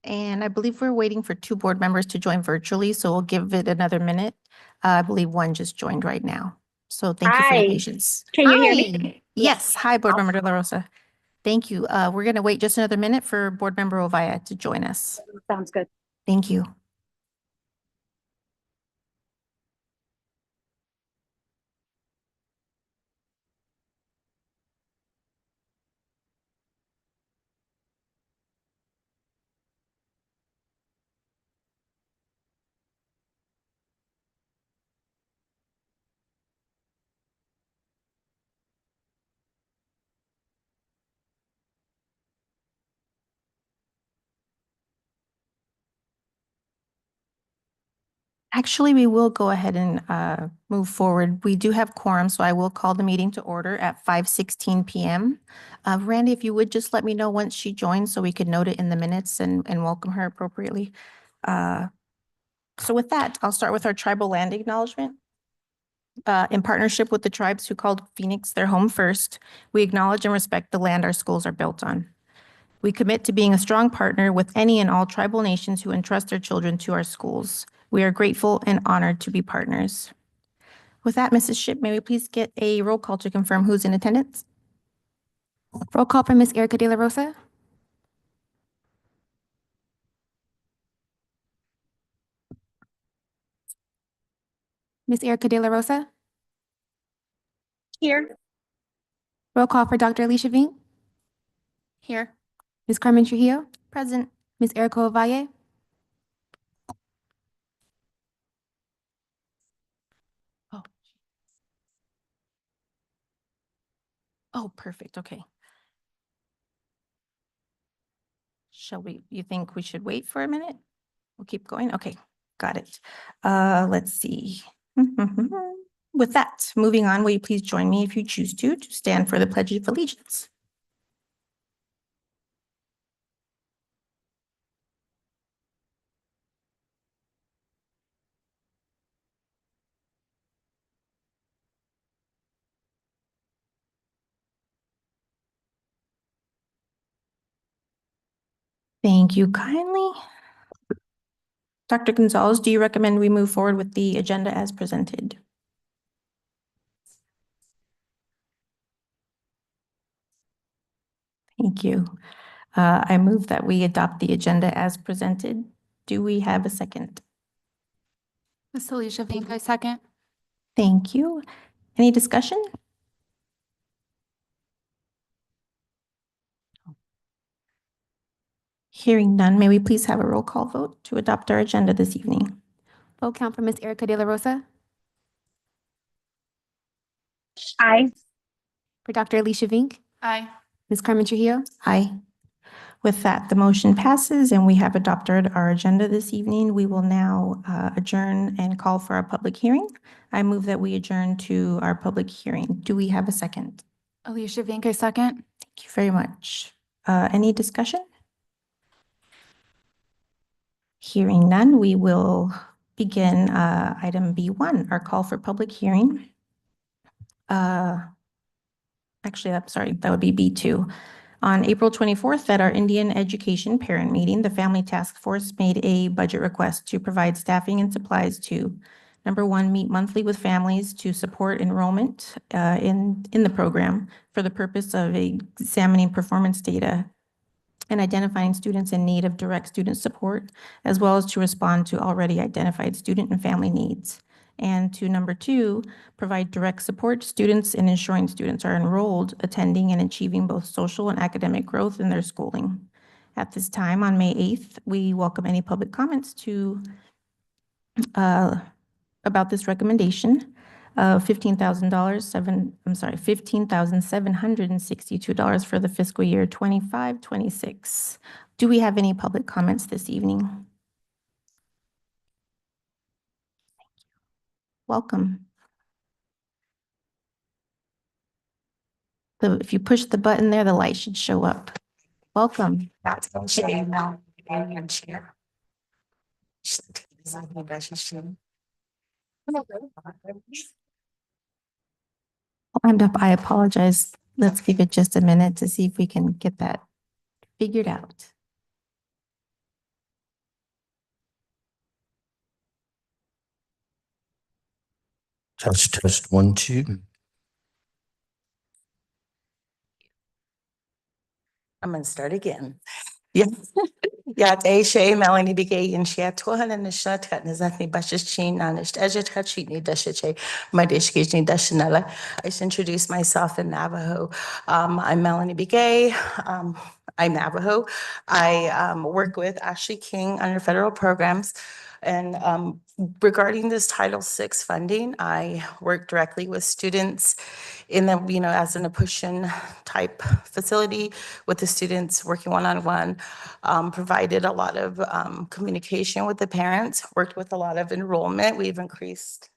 And I believe we're waiting for 2 board members to join virtually, so we'll give it another minute. I believe one just joined right now. So thank you for your Hi. patience. Can you hear me? Yes. Hi, Board Member De La Rosa. Thank you. We're going to wait just another minute for Board Member Ovaya to join us. Sounds good. Thank you. Actually, we will go ahead and move forward. We do have quorum, so I will call the meeting to order at 5:16 p.m. Randy, if you would just let me know once she joins so we could note it in the minutes and welcome her appropriately. So with that, I'll start with our tribal land acknowledgement. In partnership with the tribes who called Phoenix their home first, we acknowledge and respect the land our schools are built on. We commit to being a strong partner with any and all tribal nations who entrust their children to our schools. We are grateful and honored to be partners. With that, Mrs. Shipp, may we please get a roll call to confirm who's in attendance? Roll call for Ms. Erica De La Rosa. Ms. Erica De La Rosa. Here. Roll call for Dr. Alicia Vink. Here. Ms. Carmen Trujillo. Present. Ms. Erica Ovalle. Oh, perfect. Okay. You think we should wait for a minute? We'll keep going. Okay, got it. Let's see. With that, moving on, will you please join me if you choose to stand for the Pledge of Allegiance? Thank you kindly. Dr. Gonzalez, do you recommend we move forward with the agenda as presented? Thank you. I move that we adopt the agenda as presented. Do we have a second? Ms. Alicia Vink, I second. Thank you. Any discussion? Hearing none, may we please have a roll call vote to adopt our agenda this evening? Vote count for Ms. Erica De La Rosa. Aye. For Dr. Alicia Vink. Aye. Ms. Carmen Trujillo. Aye. With that, the motion passes and we have adopted our agenda this evening. We will now adjourn and call for our public hearing. I move that we adjourn to our public hearing. Do we have a second? Alicia Vink, I second. Thank you very much. Any discussion? Hearing none, we will begin item B1, our call for public hearing. Actually, I'm sorry, that would be B2. On April 24th, at our Indian Education Parent Meeting, the Family Task Force made a budget request to provide staffing and supplies to, number one, meet monthly with families to support enrollment in the program for the purpose of examining performance data and identifying students in need of direct student support, as well as to respond to already identified student and family needs. And to number two, provide direct support to students in ensuring students are enrolled, attending, and achieving both social and academic growth in their schooling. At this time, on May 8th, we welcome any public comments about this recommendation of $15,762 for the fiscal year 25-26. Do we have any public comments this evening? Welcome. If you push the button there, the light should show up. Welcome. Climbed up. I apologize. Let's give it just a minute to see if we can get that figured out. Test 1, 2. I'm gonna start again. Yeah. Ja, Shay Melanie Bigay and she had 200 and shut cut Nizatni Bashes Chin and Edget Hachini Dashache, my Dishkini Dashanella. I should introduce myself in Navajo. I'm Melanie Bigay. I'm Navajo. I work with Ashley King under federal programs. And regarding this Title VI funding, I work directly with students in the, as in a push-in type facility with the students working one-on-one, provided a lot of communication with the parents, worked with a lot of enrollment. We've increased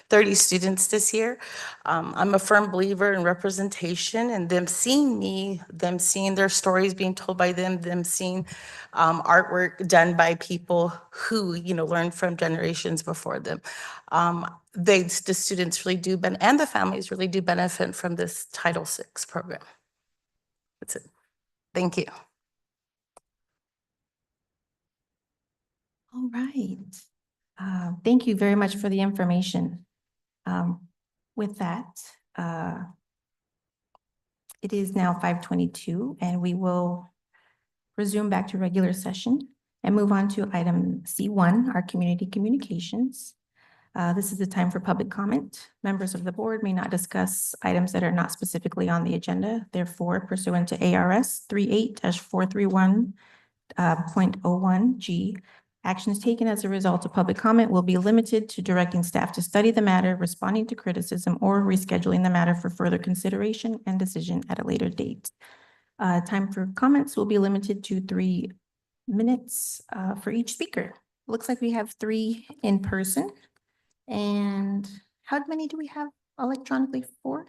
30 students this year. I'm a firm believer in representation and them seeing me, them seeing their stories being told by them seeing artwork done by people who, learned from generations before them. The students really do, and the families really do benefit from this Title VI program. That's it. Thank you. All right. Thank you very much for the information. With that, it is now 5:22 and we will resume back to regular session and move on to item C1, our community communications. This is the time for public comment. Members of the board may not discuss items that are not specifically on the agenda. Therefore, pursuant to ARS 38-431.01G, actions taken as a result of public comment will be limited to directing staff to study the matter, responding to criticism, or rescheduling the matter for further consideration and decision at a later date. Time for comments will be limited to 3 minutes for each speaker. Looks like we have 3 in person. And how many do we have electronically? 4?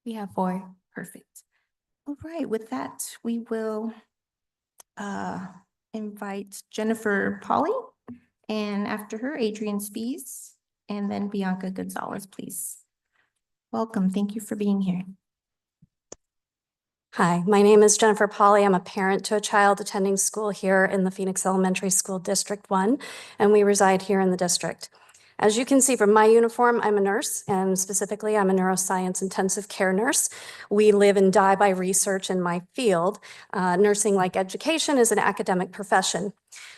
We have 4. Perfect. All right, with that, we will invite Jennifer Polly, and after her, Adrian Spies, and then Bianca Gonzalez, please. Welcome. Thank you for being here. Hi, my name is Jennifer Polly. I'm a parent to a child attending school here in the Phoenix Elementary School District 1, and we reside here in the district. As you can see from my uniform, I'm a nurse, and specifically, I'm a neuroscience intensive care nurse. We live and die by research in my field. Nursing, like education, is an academic profession.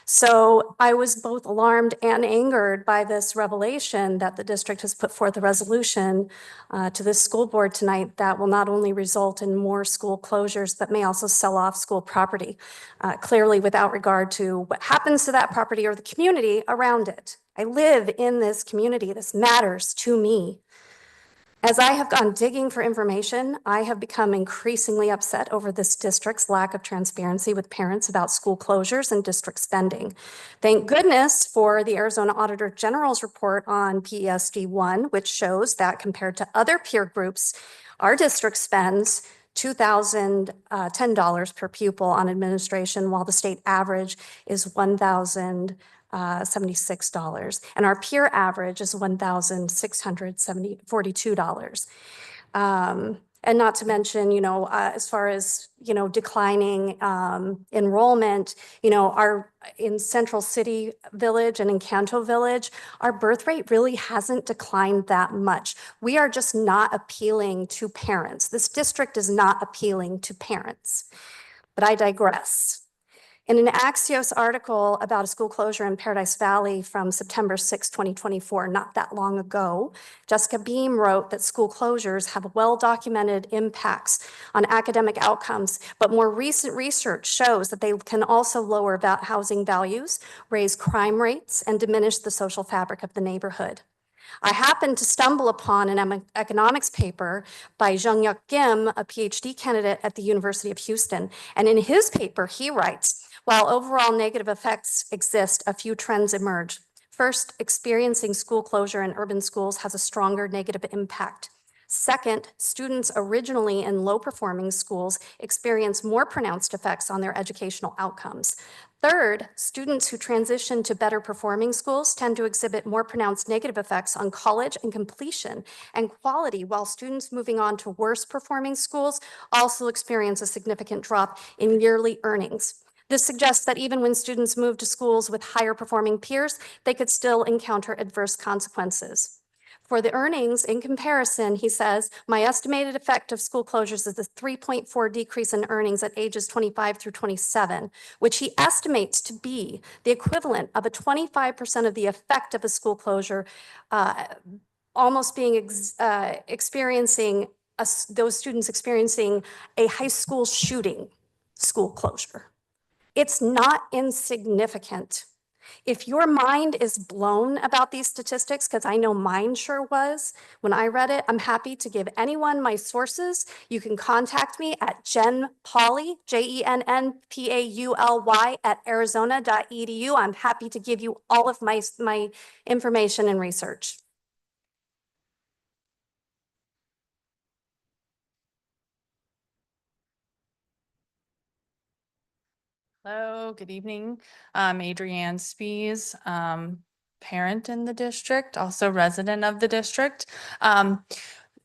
So I was both alarmed and angered by this revelation that the district has put forth a resolution to this school board tonight that will not only result in more school closures, but may also sell off school property, clearly without regard to what happens to that property or the community around it. I live in this community. This matters to me. As I have gone digging for information, I have become increasingly upset over this district's lack of transparency with parents about school closures and district spending. Thank goodness for the Arizona Auditor General's report on PESD 1, which shows that compared to other peer groups, our district spends $2,010 per pupil on administration, while the state average is $1,076, and our peer average is $1,642. And not to mention, as far as, declining enrollment, in Central City Village and in Canto Village, our birth rate really hasn't declined that much. We are just not appealing to parents. This district is not appealing to parents, but I digress. In an Axios article about a school closure in Paradise Valley from September 6, 2024, not that long ago, Jessica Beam wrote that school closures have well-documented impacts on academic outcomes, but more recent research shows that they can also lower housing values, raise crime rates, and diminish the social fabric of the neighborhood. I happened to stumble upon an economics paper by Jung-Yuk Kim, a PhD candidate at the University of Houston. And in his paper, he writes, while overall negative effects exist, a few trends emerge. First, experiencing school closure in urban schools has a stronger negative impact. Second, students originally in low-performing schools experience more pronounced effects on their educational outcomes. Third, students who transition to better performing schools tend to exhibit more pronounced negative effects on college and completion and quality, while students moving on to worse performing schools also experience a significant drop in yearly earnings. This suggests that even when students move to schools with higher performing peers, they could still encounter adverse consequences. For the earnings, in comparison, he says, my estimated effect of school closures is a 3.4 decrease in earnings at ages 25 through 27, which he estimates to be the equivalent of a 25% of the effect of a school closure, almost being experiencing those students experiencing a high school shooting school closure. It's not insignificant. If your mind is blown about these statistics, because I know mine sure was when I read it, I'm happy to give anyone my sources. You can contact me at jenpauli, JENNPAULY @arizona.edu. I'm happy to give you all of my information and research. Hello, good evening. I'm Adrienne Spies, parent in the district, also resident of the district.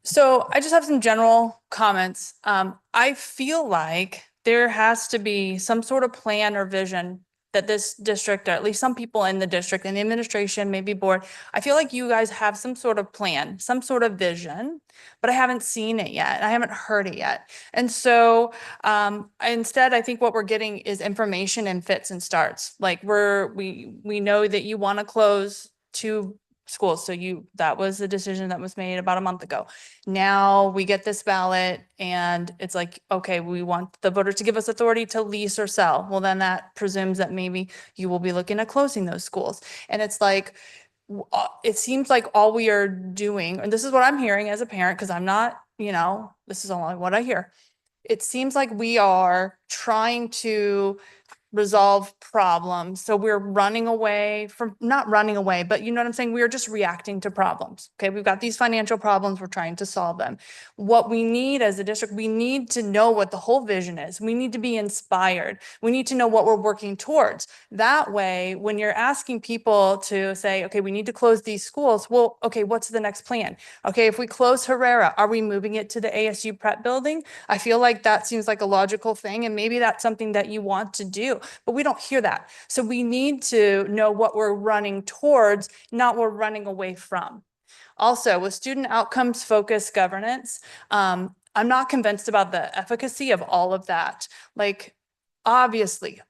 So I just have some general comments. I feel like there has to be some sort of plan or vision that this district, or at least some people in the district and the administration, maybe board, I feel like you guys have some sort of plan, some sort of vision, but I haven't seen it yet. I haven't heard it yet. And so instead, I think what we're getting is information and fits and starts. Like we know that you want to close 2 schools. So that was the decision that was made about a month ago. Now we get this ballot and it's like, okay, we want the voters to give us authority to lease or sell. Well, then that presumes that maybe you will be looking at closing those schools. And it's like, it seems like all we are doing, and this is what I'm hearing as a parent, because I'm not, this is only what I hear. It seems like we are trying to resolve problems. So we're running away from, not running away, but you know what I'm saying? We are just reacting to problems. Okay. We've got these financial problems. We're trying to solve them. What we need as a district, we need to know what the whole vision is. We need to be inspired. We need to know what we're working towards. That way, when you're asking people to say, okay, we need to close these schools. Well, okay, what's the next plan? Okay. If we close Herrera, are we moving it to the ASU prep building? I feel like that seems like a logical thing. And maybe that's something that you want to do. But we don't hear that. So we need to know what we're running towards, not what we're running away from. Also, with student outcomes focused governance, I'm not convinced about the efficacy of all of that. Like, obviously,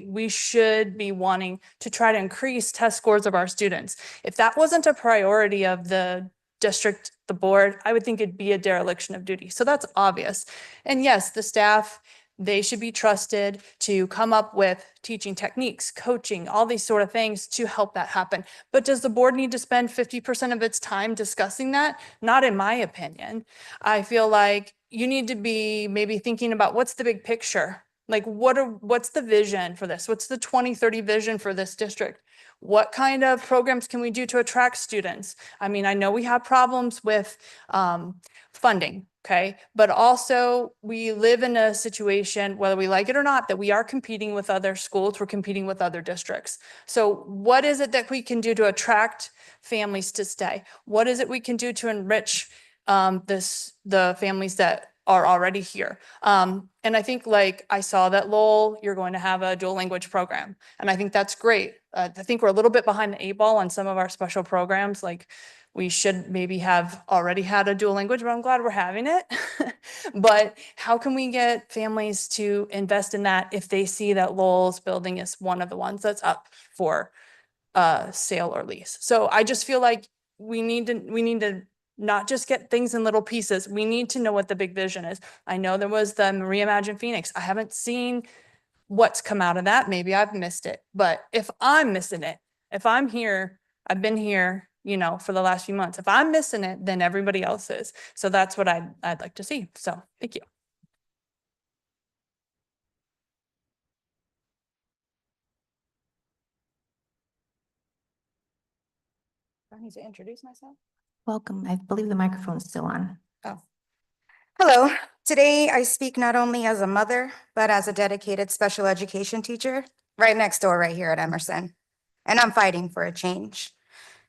we should be wanting to try to increase test scores of our students. If that wasn't a priority of the district, the board, I would think it'd be a dereliction of duty. So that's obvious. And yes, the staff, they should be trusted to come up with teaching techniques, coaching, all these sort of things to help that happen. But does the board need to spend 50% of its time discussing that? Not in my opinion. I feel like you need to be maybe thinking about what's the big picture? Like what's the vision for this? What's the 2030 vision for this district? What kind of programs can we do to attract students? I mean, I know we have problems with funding. Okay. But also we live in a situation, whether we like it or not, that we are competing with other schools. We're competing with other districts. So what is it that we can do to attract families to stay? What is it we can do to enrich the families that are already here? And I think like I saw that Lowell, you're going to have a dual language program. And I think that's great. I think we're a little bit behind the 8 ball on some of our special programs. Like we should maybe have already had a dual language, but I'm glad we're having it. But how can we get families to invest in that if they see that Lowell's building is one of the ones that's up for sale or lease? So I just feel like we need to not just get things in little pieces. We need to know what the big vision is. I know there was the Reimagine Phoenix. I haven't seen what's come out of that. Maybe I've missed it, but if I'm missing it, if I'm here, I've been here, for the last few months. If I'm missing it, then everybody else is. So that's what I'd like to see. So thank you. I need to introduce myself. Welcome. I believe the microphone is still on. Oh. Hello. Today I speak not only as a mother, but as a dedicated special education teacher right next door, right here at Emerson. And I'm fighting for a change.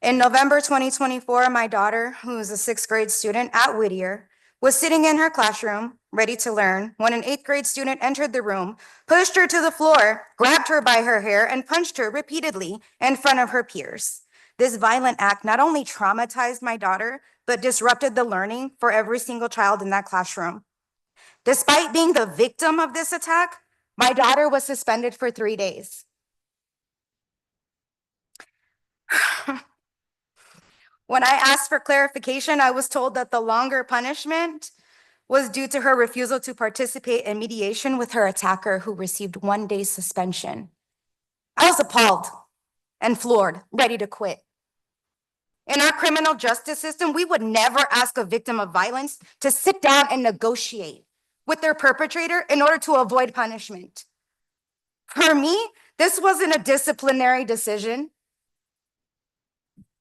In November 2024, my daughter, who is a 6th grade student at Whittier, was sitting in her classroom, ready to learn, when an 8th grade student entered the room, pushed her to the floor, grabbed her by her hair, and punched her repeatedly in front of her peers. This violent act not only traumatized my daughter, but disrupted the learning for every single child in that classroom. Despite being the victim of this attack, my daughter was suspended for 3 days. When I asked for clarification, I was told that the longer punishment was due to her refusal to participate in mediation with her attacker, who received 1 day suspension. I was appalled and floored, ready to quit. In our criminal justice system, we would never ask a victim of violence to sit down and negotiate with their perpetrator in order to avoid punishment. For me, this wasn't a disciplinary decision.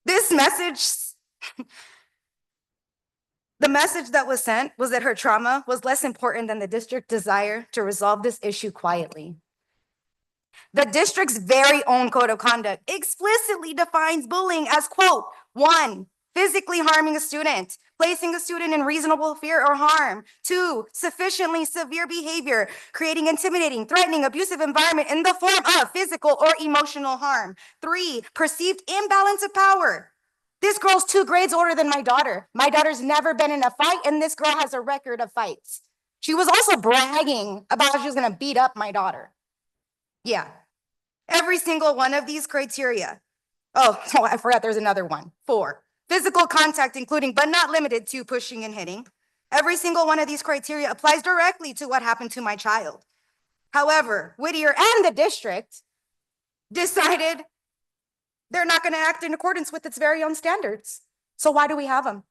This message, the message that was sent was that her trauma was less important than the district's desire to resolve this issue quietly. The district's very own code of conduct explicitly defines bullying as, quote, 1, physically harming a student, placing a student in reasonable fear or harm. 2, sufficiently severe behavior, creating intimidating, threatening, abusive environment in the form of physical or emotional harm. 3, perceived imbalance of power. This girl's 2 grades older than my daughter. My daughter's never been in a fight, and this girl has a record of fights. She was also bragging about how she was gonna beat up my daughter. Yeah, every single one of these criteria. Oh, I forgot there's another one. 4, physical contact, including but not limited to pushing and hitting. Every single one of these criteria applies directly to what happened to my child. However, Whittier and the district decided they're not gonna act in accordance with its very own standards. So why do we have them?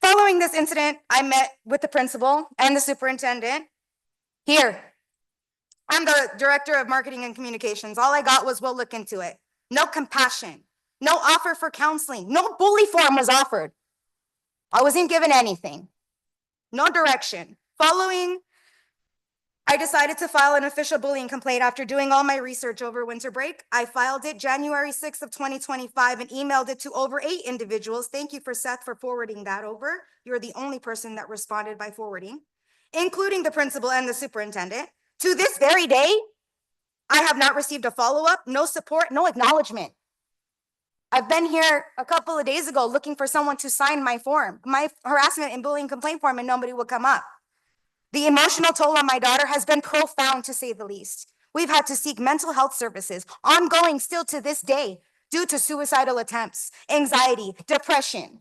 Following this incident, I met with the principal and the superintendent. Here, I'm the director of marketing and communications. All I got was, we'll look into it. No compassion, no offer for counseling, no bully form was offered. I wasn't given anything, no direction. I decided to file an official bullying complaint after doing all my research over winter break. I filed it January 6th of 2025 and emailed it to over 8 individuals. Thank you, Seth, for forwarding that over. You're the only person that responded by forwarding, including the principal and the superintendent. To this very day, I have not received a follow-up, no support, no acknowledgement. I've been here a couple of days ago looking for someone to sign my form, my harassment and bullying complaint form, and nobody would come up. The emotional toll on my daughter has been profound, to say the least. We've had to seek mental health services, ongoing still to this day, due to suicidal attempts, anxiety, depression.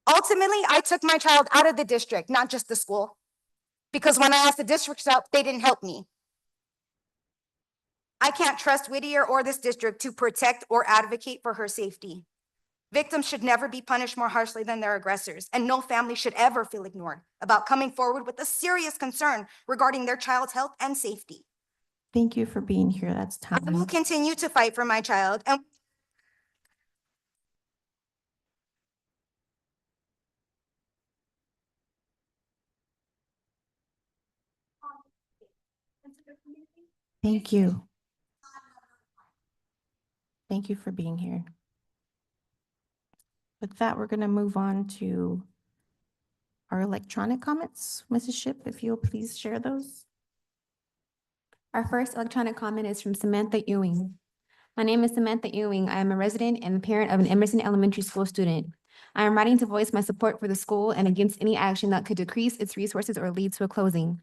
Ultimately, I took my child out of the district, not just the school, because when I asked the district's help, they didn't help me. I can't trust Whittier or this district to protect or advocate for her safety. Victims should never be punished more harshly than their aggressors, and no family should ever feel ignored about coming forward with a serious concern regarding their child's health and safety. Thank you for being here. That's I will time. continue to fight for my child and Thank you. Thank you for being here. With that, we're going to move on to our electronic comments. Mrs. Shipp, if you'll please share those. Our first electronic comment is from Samantha Ewing. My name is Samantha Ewing. I am a resident and parent of an Emerson Elementary School student. I am writing to voice my support for the school and against any action that could decrease its resources or lead to a closing.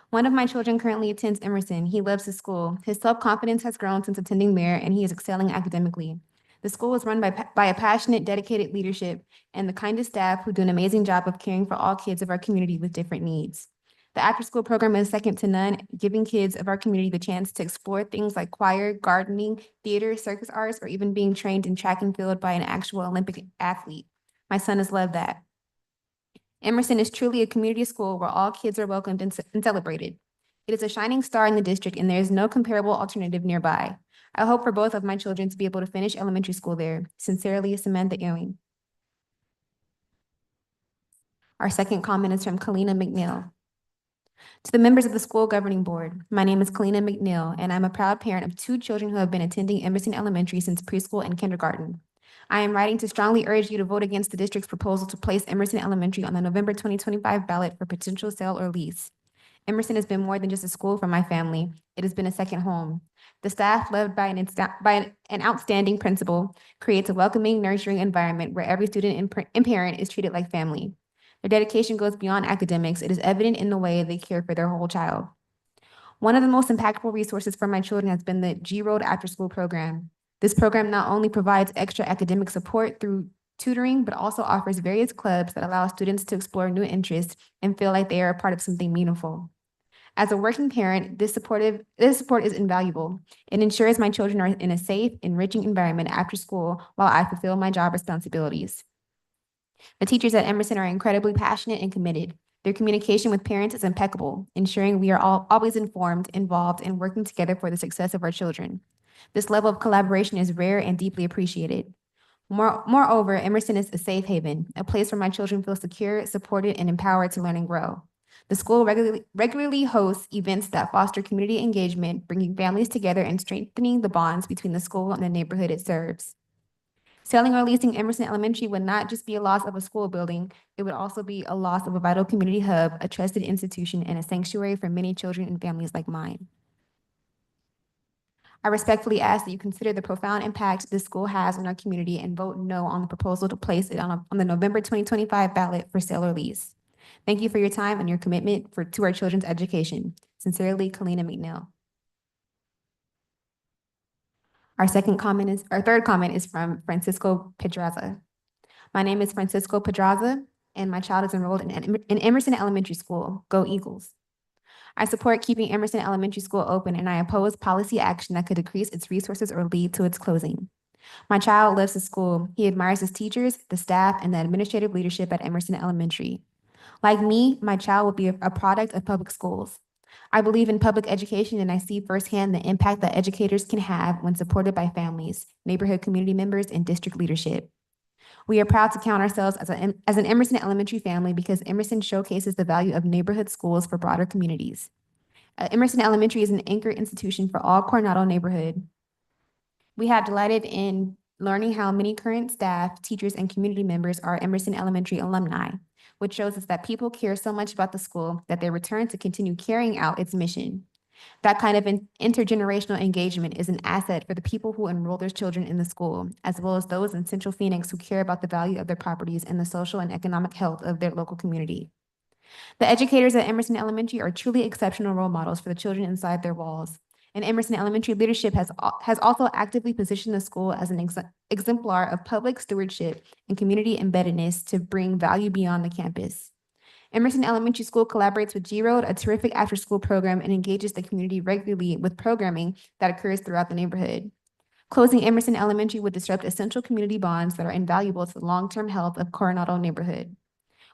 One of my children currently attends Emerson. He loves his school. His self-confidence has grown since attending there, and he is excelling academically. The school is run by a passionate, dedicated leadership and the kindest staff who do an amazing job of caring for all kids of our community with different needs. The after-school program is second to none, giving kids of our community the chance to explore things like choir, gardening, theater, circus arts, or even being trained in track and field by an actual Olympic athlete. My son has loved that. Emerson is truly a community school where all kids are welcomed and celebrated. It is a shining star in the district, and there is no comparable alternative nearby. I hope for both of my children to be able to finish elementary school there. Sincerely, Samantha Ewing. Our second comment is from Kalina McNeil. To the members of the school governing board, my name is Kalina McNeil, and I'm a proud parent of 2 children who have been attending Emerson Elementary since preschool and kindergarten. I am writing to strongly urge you to vote against the district's proposal to place Emerson Elementary on the November 2025 ballot for potential sale or lease. Emerson has been more than just a school for my family. It has been a second home. The staff, led by an outstanding principal, creates a welcoming, nurturing environment where every student and parent is treated like family. Their dedication goes beyond academics. It is evident in the way they care for their whole child. One of the most impactful resources for my children has been the G Road After School program. This program not only provides extra academic support through tutoring, but also offers various clubs that allow students to explore new interests and feel like they are a part of something meaningful. As a working parent, this support is invaluable. It ensures my children are in a safe, enriching environment after school while I fulfill my job responsibilities. The teachers at Emerson are incredibly passionate and committed. Their communication with parents is impeccable, ensuring we are always informed, involved, and working together for the success of our children. This level of collaboration is rare and deeply appreciated. Moreover, Emerson is a safe haven, a place where my children feel secure, supported, and empowered to learn and grow. The school regularly hosts events that foster community engagement, bringing families together and strengthening the bonds between the school and the neighborhood it serves. Selling or leasing Emerson Elementary would not just be a loss of a school building, it would also be a loss of a vital community hub, a trusted institution, and a sanctuary for many children and families like mine. I respectfully ask that you consider the profound impact this school has on our community and vote no on the proposal to place it on the November 2025 ballot for sale or lease. Thank you for your time and your commitment to our children's education. Sincerely, Kalina McNeil. Our third comment is from Francisco Pedraza. My name is Francisco Pedraza, and my child is enrolled in Emerson Elementary School. Go Eagles. I support keeping Emerson Elementary School open, and I oppose policy action that could decrease its resources or lead to its closing. My child loves the school. He admires his teachers, the staff, and the administrative leadership at Emerson Elementary. Like me, my child will be a product of public schools. I believe in public education, and I see firsthand the impact that educators can have when supported by families, neighborhood community members, and district leadership. We are proud to count ourselves as an Emerson Elementary family because Emerson showcases the value of neighborhood schools for broader communities. Emerson Elementary is an anchor institution for all Coronado neighborhood. We have delighted in learning how many current staff, teachers, and community members are Emerson Elementary alumni, which shows us that people care so much about the school that they return to continue carrying out its mission. That kind of intergenerational engagement is an asset for the people who enroll their children in the school, as well as those in Central Phoenix who care about the value of their properties and the social and economic health of their local community. The educators at Emerson Elementary are truly exceptional role models for the children inside their walls. And Emerson Elementary leadership has also actively positioned the school as an exemplar of public stewardship and community embeddedness to bring value beyond the campus. Emerson Elementary School collaborates with G Road, a terrific after-school program, and engages the community regularly with programming that occurs throughout the neighborhood. Closing Emerson Elementary would disrupt essential community bonds that are invaluable to the long-term health of Coronado neighborhood.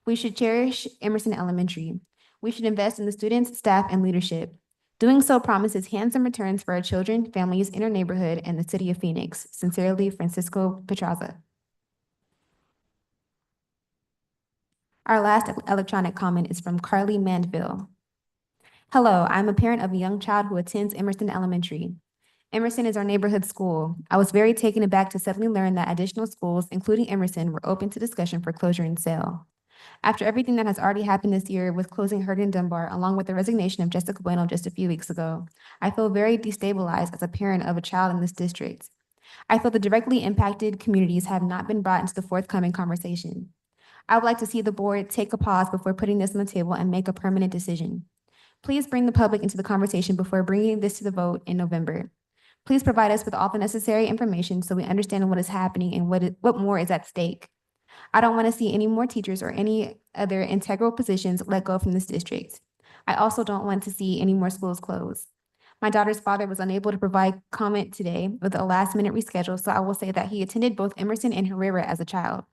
We should cherish Emerson Elementary. We should invest in the students, staff, and leadership. Doing so promises handsome returns for our children, families in our neighborhood, and the city of Phoenix. Sincerely, Francisco Petraza. Our last electronic comment is from Carly Mandeville. Hello, I'm a parent of a young child who attends Emerson Elementary. Emerson is our neighborhood school. I was very taken aback to suddenly learn that additional schools, including Emerson, were open to discussion for closure and sale. After everything that has already happened this year with closing Hurd & Dunbar, along with the resignation of Jessica Bueno just a few weeks ago, I feel very destabilized as a parent of a child in this district. I feel the directly impacted communities have not been brought into the forthcoming conversation. I would like to see the board take a pause before putting this on the table and make a permanent decision. Please bring the public into the conversation before bringing this to the vote in November. Please provide us with all the necessary information so we understand what is happening and what more is at stake. I don't want to see any more teachers or any other integral positions let go from this district. I also don't want to see any more schools close. My daughter's father was unable to provide comment today with a last-minute reschedule, so I will say that he attended both Emerson and Herrera as a child.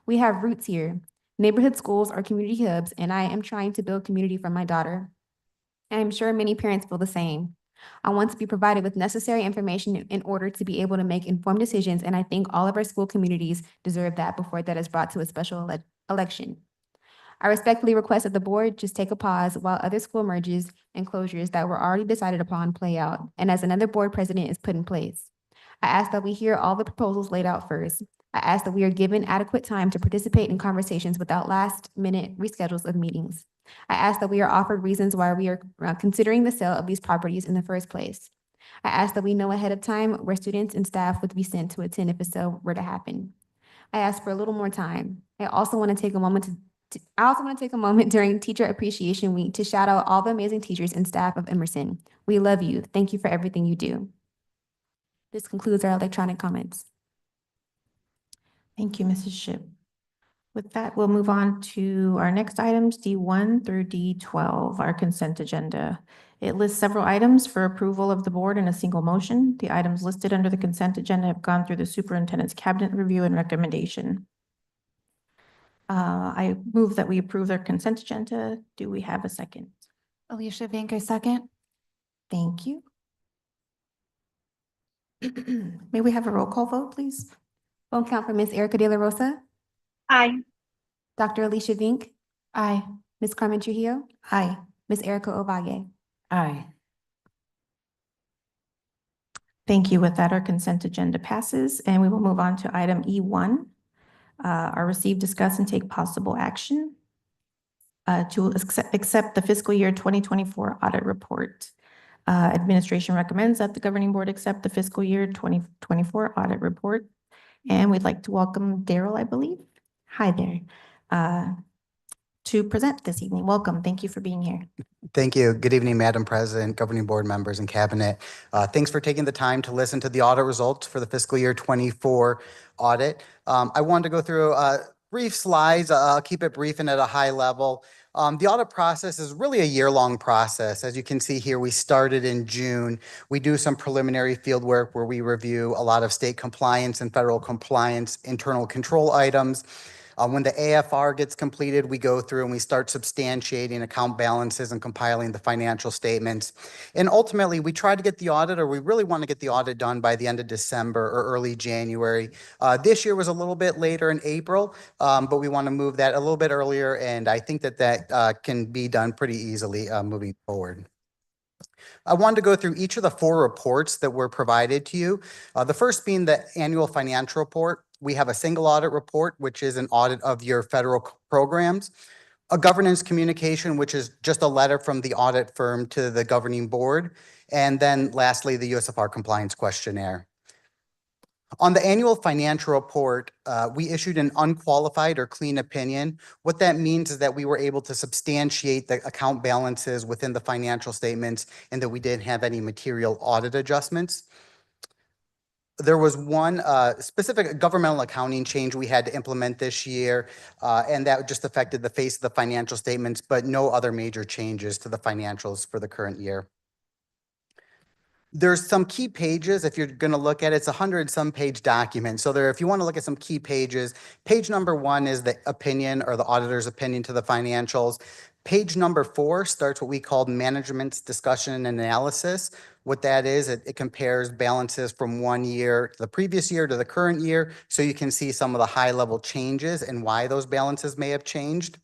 We have roots here. Neighborhood schools are community hubs, and I am trying to build community for my daughter. I am sure many parents feel the same. I want to be provided with necessary information in order to be able to make informed decisions, and I think all of our school communities deserve that before that is brought to a special election. I respectfully request that the board just take a pause while other school merges and closures that were already decided upon play out, and as another board president is put in place. I ask that we hear all the proposals laid out first. I ask that we are given adequate time to participate in conversations without last-minute reschedules of meetings. I ask that we are offered reasons why we are considering the sale of these properties in the first place. I ask that we know ahead of time where students and staff would be sent to attend if a sale were to happen. I ask for a little more time. I also want to take a moment during Teacher Appreciation Week to shout out all the amazing teachers and staff of Emerson. We love you. Thank you for everything you do. This concludes our electronic comments. Thank you, Mrs. Shipp. With that, we'll move on to our next items, D1 through D12, our consent agenda. It lists several items for approval of the board in a single motion. The items listed under the consent agenda have gone through the superintendent's cabinet review and recommendation. I move that we approve their consent agenda. Do we have a second? Alicia Vinke, second. Thank you. May we have a roll call vote, please? Phone count for Ms. Erica De La Rosa, Aye. Dr. Alicia Vink, Aye. Ms. Carmen Trujillo, Aye. Ms. Erica Ovalle. Aye. Thank you. With that, our consent agenda passes, and we will move on to item E1, our receive, discuss, and take possible action to accept the fiscal year 2024 audit report. Administration recommends that the governing board accept the fiscal year 2024 audit report. And we'd like to welcome Daryl, I believe. Hi there. To present this evening. Welcome. Thank you for being here. Thank you. Good evening, Madam President, governing board members, and cabinet. Thanks for taking the time to listen to the audit results for the fiscal year 24 audit. I wanted to go through brief slides. I'll keep it brief and at a high level. The audit process is really a year-long process. As you can see here, we started in June. We do some preliminary field work where we review a lot of state compliance and federal compliance, internal control items. When the AFR gets completed, we go through and we start substantiating account balances and compiling the financial statements. And ultimately, we try to get the audit, or we really want to get the audit done by the end of December or early January. This year was a little bit later in April, but we want to move that a little bit earlier, and I think that that can be done pretty easily moving forward. I wanted to go through each of the 4 reports that were provided to you. The first being the annual financial report. We have a single audit report, which is an audit of your federal programs, a governance communication, which is just a letter from the audit firm to the governing board, and then lastly, the USFR compliance questionnaire. On the annual financial report, we issued an unqualified or clean opinion. What that means is that we were able to substantiate the account balances within the financial statements and that we didn't have any material audit adjustments. There was one specific governmental accounting change we had to implement this year, and that just affected the face of the financial statements, but no other major changes to the financials for the current year. There's some key pages. If you're going to look at it, it's 100-some page document. So there, if you want to look at some key pages, page number 1 is the opinion or the auditor's opinion to the financials. Page number 4 starts what we call management's discussion and analysis. What that is, it compares balances from one year to the previous year to the current year, so you can see some of the high-level changes and why those balances may have changed.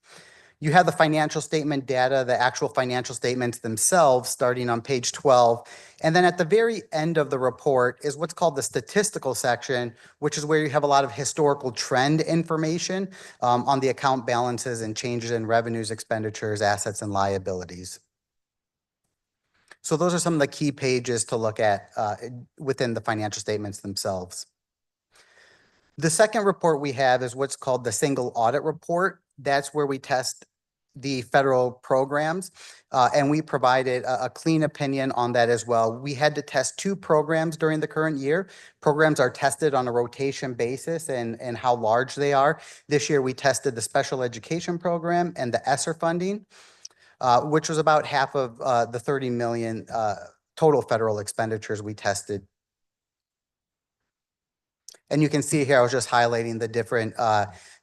You have the financial statement data, the actual financial statements themselves, starting on page 12. And then at the very end of the report is what's called the statistical section, which is where you have a lot of historical trend information on the account balances and changes in revenues, expenditures, assets, and liabilities. So those are some of the key pages to look at within the financial statements themselves. The second report we have is what's called the single audit report. That's where we test the federal programs, and we provided a clean opinion on that as well. We had to test 2 programs during the current year. Programs are tested on a rotation basis and how large they are. This year, we tested the special education program and the ESSER funding, which was about half of the 30 million total federal expenditures we tested. And you can see here, I was just highlighting the different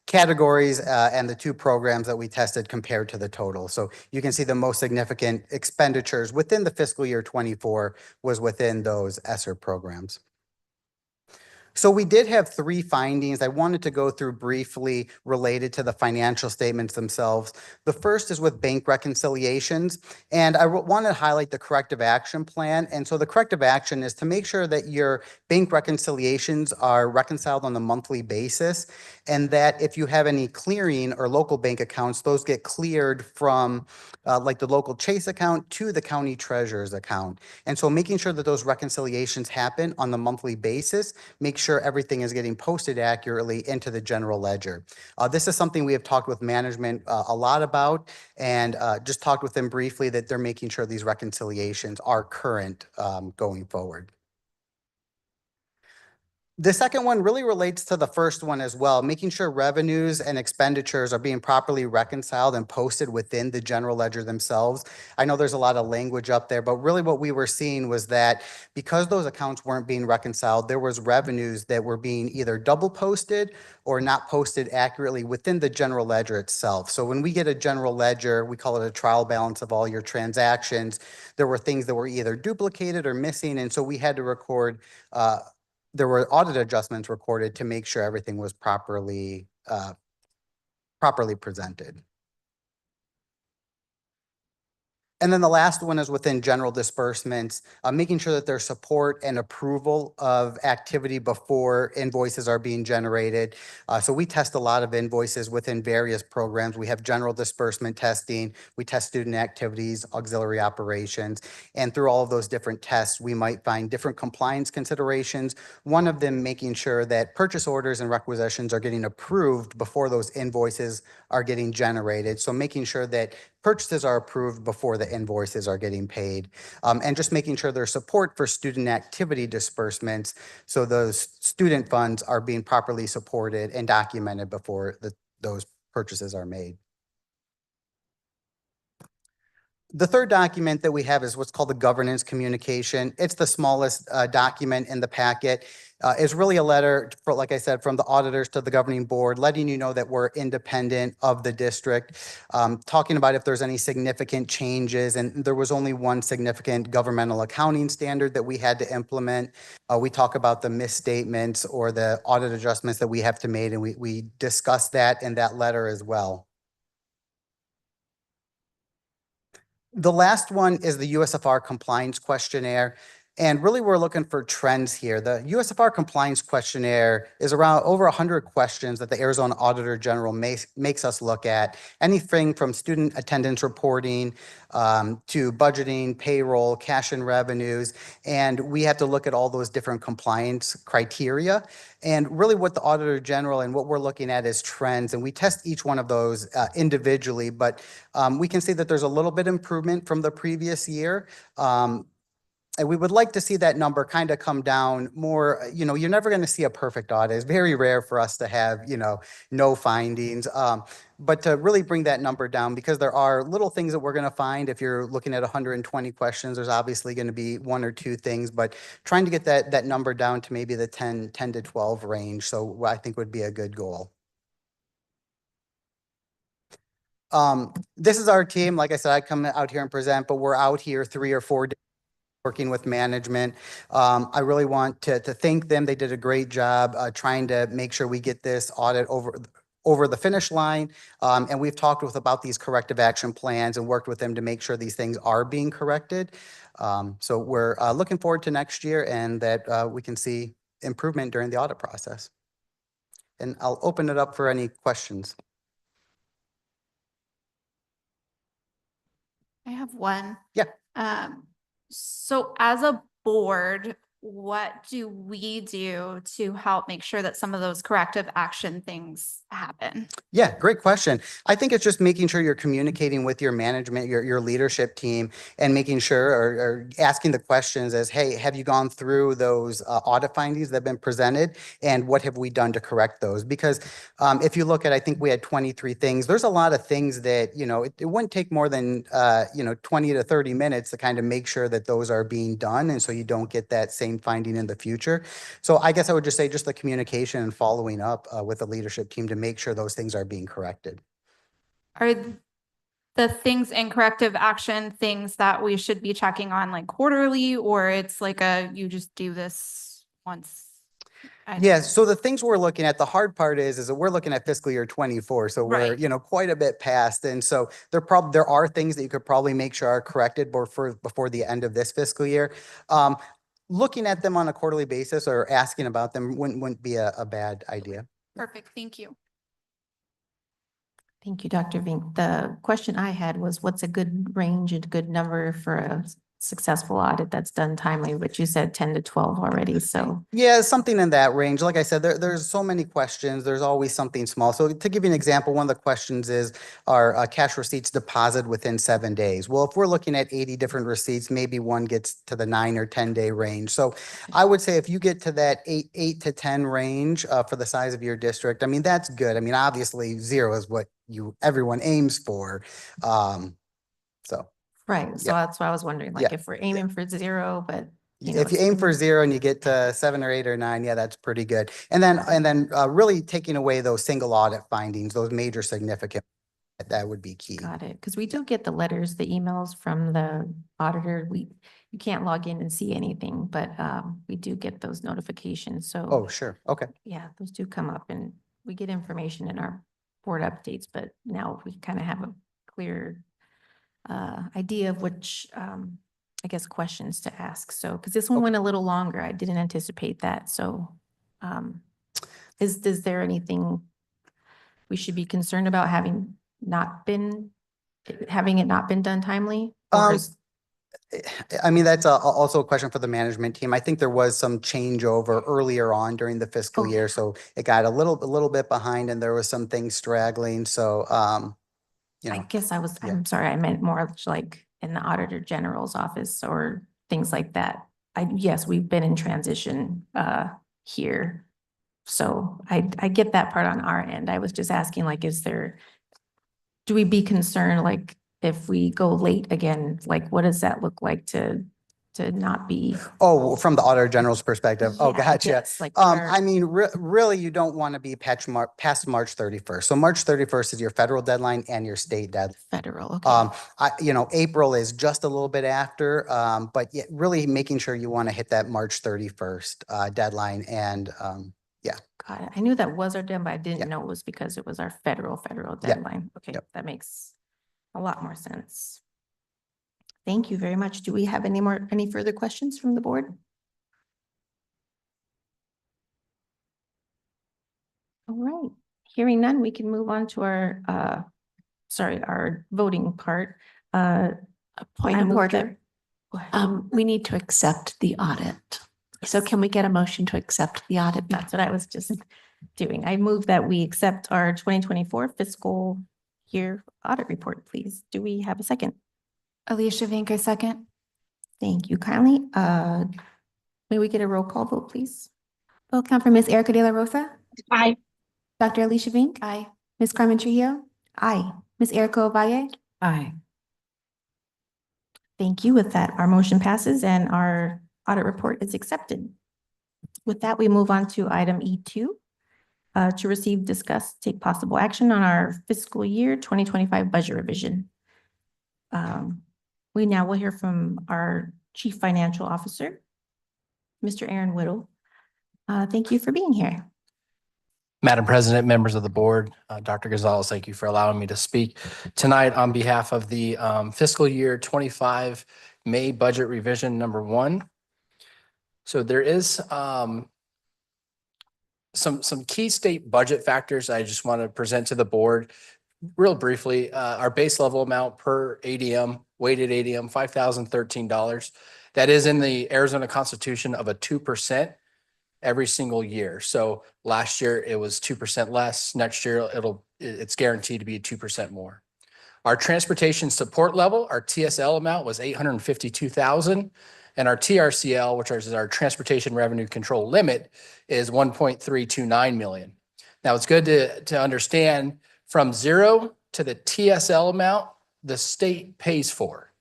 categories and the 2 programs that we tested compared to the total. So you can see the most significant expenditures within the fiscal year 24 was within those ESSER programs. So we did have 3 findings I wanted to go through briefly related to the financial statements themselves. The first is with bank reconciliations, and I want to highlight the corrective action plan. And so the corrective action is to make sure that your bank reconciliations are reconciled on a monthly basis, and that if you have any clearing or local bank accounts, those get cleared from like the local Chase account to the county treasurer's account. And so making sure that those reconciliations happen on the monthly basis, make sure everything is getting posted accurately into the general ledger. This is something we have talked with management a lot about, and just talked with them briefly that they're making sure these reconciliations are current going forward. The second one really relates to the first one as well, making sure revenues and expenditures are being properly reconciled and posted within the general ledger themselves. I know there's a lot of language up there, but really what we were seeing was that because those accounts weren't being reconciled, there was revenues that were being either double posted or not posted accurately within the general ledger itself. So when we get a general ledger, we call it a trial balance of all your transactions. There were things that were either duplicated or missing, and so we had to record there were audit adjustments recorded to make sure everything was properly presented. And then the last one is within general disbursements, making sure that there's support and approval of activity before invoices are being generated. So we test a lot of invoices within various programs. We have general disbursement testing, we test student activities, auxiliary operations, and through all of those different tests, we might find different compliance considerations. One of them making sure that purchase orders and requisitions are getting approved before those invoices are getting generated. So making sure that purchases are approved before the invoices are getting paid, and just making sure there's support for student activity disbursements. So those student funds are being properly supported and documented before those purchases are made. The third document that we have is what's called the governance communication. It's the smallest document in the packet. It's really a letter, for, like I said, from the auditors to the governing board, letting you know that we're independent of the district, talking about if there's any significant changes. And there was only one significant governmental accounting standard that we had to implement. We talk about the misstatements or the audit adjustments that we have to make, and we discuss that in that letter as well. The last one is the USFR compliance questionnaire. And really, we're looking for trends here. The USFR compliance questionnaire is around over 100 questions that the Arizona Auditor General makes us look at. Anything from student attendance reporting to budgeting, payroll, cash and revenues. And we have to look at all those different compliance criteria. And really what the Auditor General and what we're looking at is trends. And we test each one of those individually, but we can see that there's a little bit improvement from the previous year. And we would like to see that number kind of come down more. You're never going to see a perfect audit. It's very rare for us to have, no findings. But to really bring that number down, because there are little things that we're going to find. If you're looking at 120 questions, there's obviously going to be 1 or 2 things, but trying to get that number down to maybe the 10 to 12 range. So I think would be a good goal. This is our team. Like I said, I come out here and present, but we're out here 3 or 4 days working with management. I really want to thank them. They did a great job trying to make sure we get this audit over the finish line. And we've talked about these corrective action plans and worked with them to make sure these things are being corrected. So we're looking forward to next year and that we can see improvement during the audit process. And I'll open it up for any questions. I have one. Yeah. So as a board, what do we do to help make sure that some of those corrective action things happen? Yeah, great question. I think it's just making sure you're communicating with your management, your leadership team, and making sure or asking the questions as, hey, have you gone through those audit findings that have been presented, and what have we done to correct those? Because if you look at, I think we had 23 things. There's a lot of things that, it wouldn't take more than, 20 to 30 minutes to kind of make sure that those are being done. And so you don't get that same finding in the future. So I guess I would just say just the communication and following up with the leadership team to make sure those things are being corrected. Are the things in corrective action things that we should be checking on like quarterly, or it's like you just do this once Yeah, so the things we're looking at, the hard part is that we're looking at fiscal year 24. So we're, Right. you know, quite a bit past. And so there are things that you could probably make sure are corrected before the end of this fiscal year. Looking at them on a quarterly basis or asking about them wouldn't be a bad idea. Perfect, thank you. Thank you, Dr. Vink. The question I had was, what's a good range and good number for a successful audit that's done timely, but you said 10 to 12 already, so. Yeah, something in that range. Like I said, there's so many questions. There's always something small. So to give you an example, one of the questions is, are cash receipts deposited within 7 days? Well, if we're looking at 80 different receipts, maybe one gets to the 9 or 10 day range. So I would say if you get to that eight to 10 range for the size of your district, I mean, that's good. I mean, obviously 0 is what everyone aims for. So Right, so Yep. that's why I was wondering, like, Yeah. if we're aiming for 0, but. know, if you it's- aim for 0 and you get to 7 or 8 or 9, yeah, that's pretty good. And then really taking away those single audit findings, those major significant, that would be key. Got it, because we do get the letters, the emails from the auditor. You can't log in and see anything, but we do get those notifications, so. Oh, sure. Okay. Yeah, those do come up and we get information in our board updates, but now we kind of have a clear idea of which, I guess, questions to ask. So, because this one Okay. went a little longer, I didn't anticipate that. So is there anything we should be concerned about having it not been done timely? Or Um, is- I mean, that's also a question for the management team. I think there was some changeover earlier on during the fiscal Okay. year, so it got a little bit behind and there was some things straggling. So, you I know, guess yeah. I'm sorry, I meant more like in the Auditor General's office or things like that. Yes, we've been in transition here. So I get that part on our end. I was just asking, like, do we be concerned, like, if we go late again, like, what does that look like to not be? Oh, from the Auditor General's perspective. Oh, Yeah, gotcha. yes, like, what are- I mean, really, you don't want to be past March 31st. So March 31st is your federal deadline and your state deadline. Federal, okay. April is just a little bit after, but yeah, really making sure you want to hit that March 31st deadline. And Got it. I knew that was our deadline, but I Yeah. didn't know it was because it was our federal Yeah. deadline. Okay, Yep. that makes a lot more sense. Thank you very much. Do we have any further questions from the board? All right, hearing none, we can move on to our voting part. Point I of move that- order. Go ahead. We need to accept the audit. So can we get a motion to accept the audit? That's what I was just doing. I move that we accept our 2024 fiscal year audit report, please. Do we have a second? Alicia Vinker, second. Thank you kindly. May we get a roll call vote, please? Will come from Ms. Erica De La Rosa, Aye. Dr. Alicia Vink, Aye. Ms. Carmen Trujillo, Aye. Ms. Erica Ovalle. Aye. Thank you. With that, our motion passes and our audit report is accepted. With that, we move on to item E2, to receive, discuss, take possible action on our fiscal year 2025 budget revision. We now will hear from our Chief Financial Officer, Mr. Aaron Whittle. Thank you for being here. Madam President, members of the board, Dr. Gonzalez, thank you for allowing me to speak tonight on behalf of the fiscal year 25 May budget revision number 1. So there is some key state budget factors I just want to present to the board real briefly. Our base level amount per ADM, weighted ADM, $5,013. That is in the Arizona Constitution of a 2% every single year. So last year it was 2% less. Next year it's guaranteed to be 2% more. Our transportation support level, our TSL amount, was $852,000, and our TRCL, which is our transportation revenue control limit, is $1.329 million. Now it's good to understand from 0 to the TSL amount, the state pays for.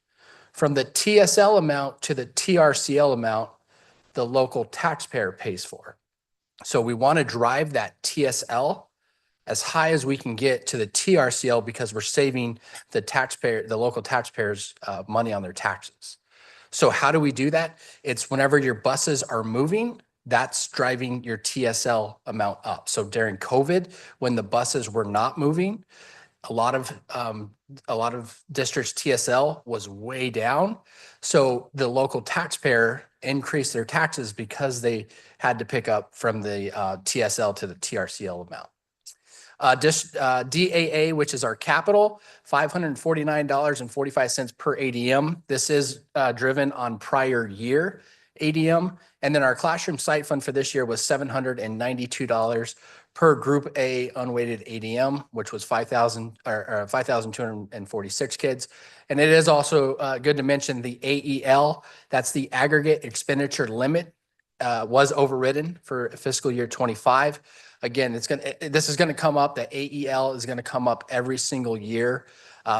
From the TSL amount to the TRCL amount, the local taxpayer pays for. So we want to drive that TSL as high as we can get to the TRCL because we're saving the local taxpayers money on their taxes. So how do we do that? It's whenever your buses are moving, that's driving your TSL amount up. So during COVID, when the buses were not moving, a lot of districts TSL was way down. So the local taxpayer increased their taxes because they had to pick up from the TSL to the TRCL amount. DAA, which is our capital, $549.45 per ADM. This is driven on prior year ADM. And then our classroom site fund for this year was $792 per Group A unweighted ADM, which was 5,246 kids. And it is also good to mention the AEL, that's the aggregate expenditure limit, was overridden for fiscal year 25. Again, this is going to come up. The AEL is going to come up every single year.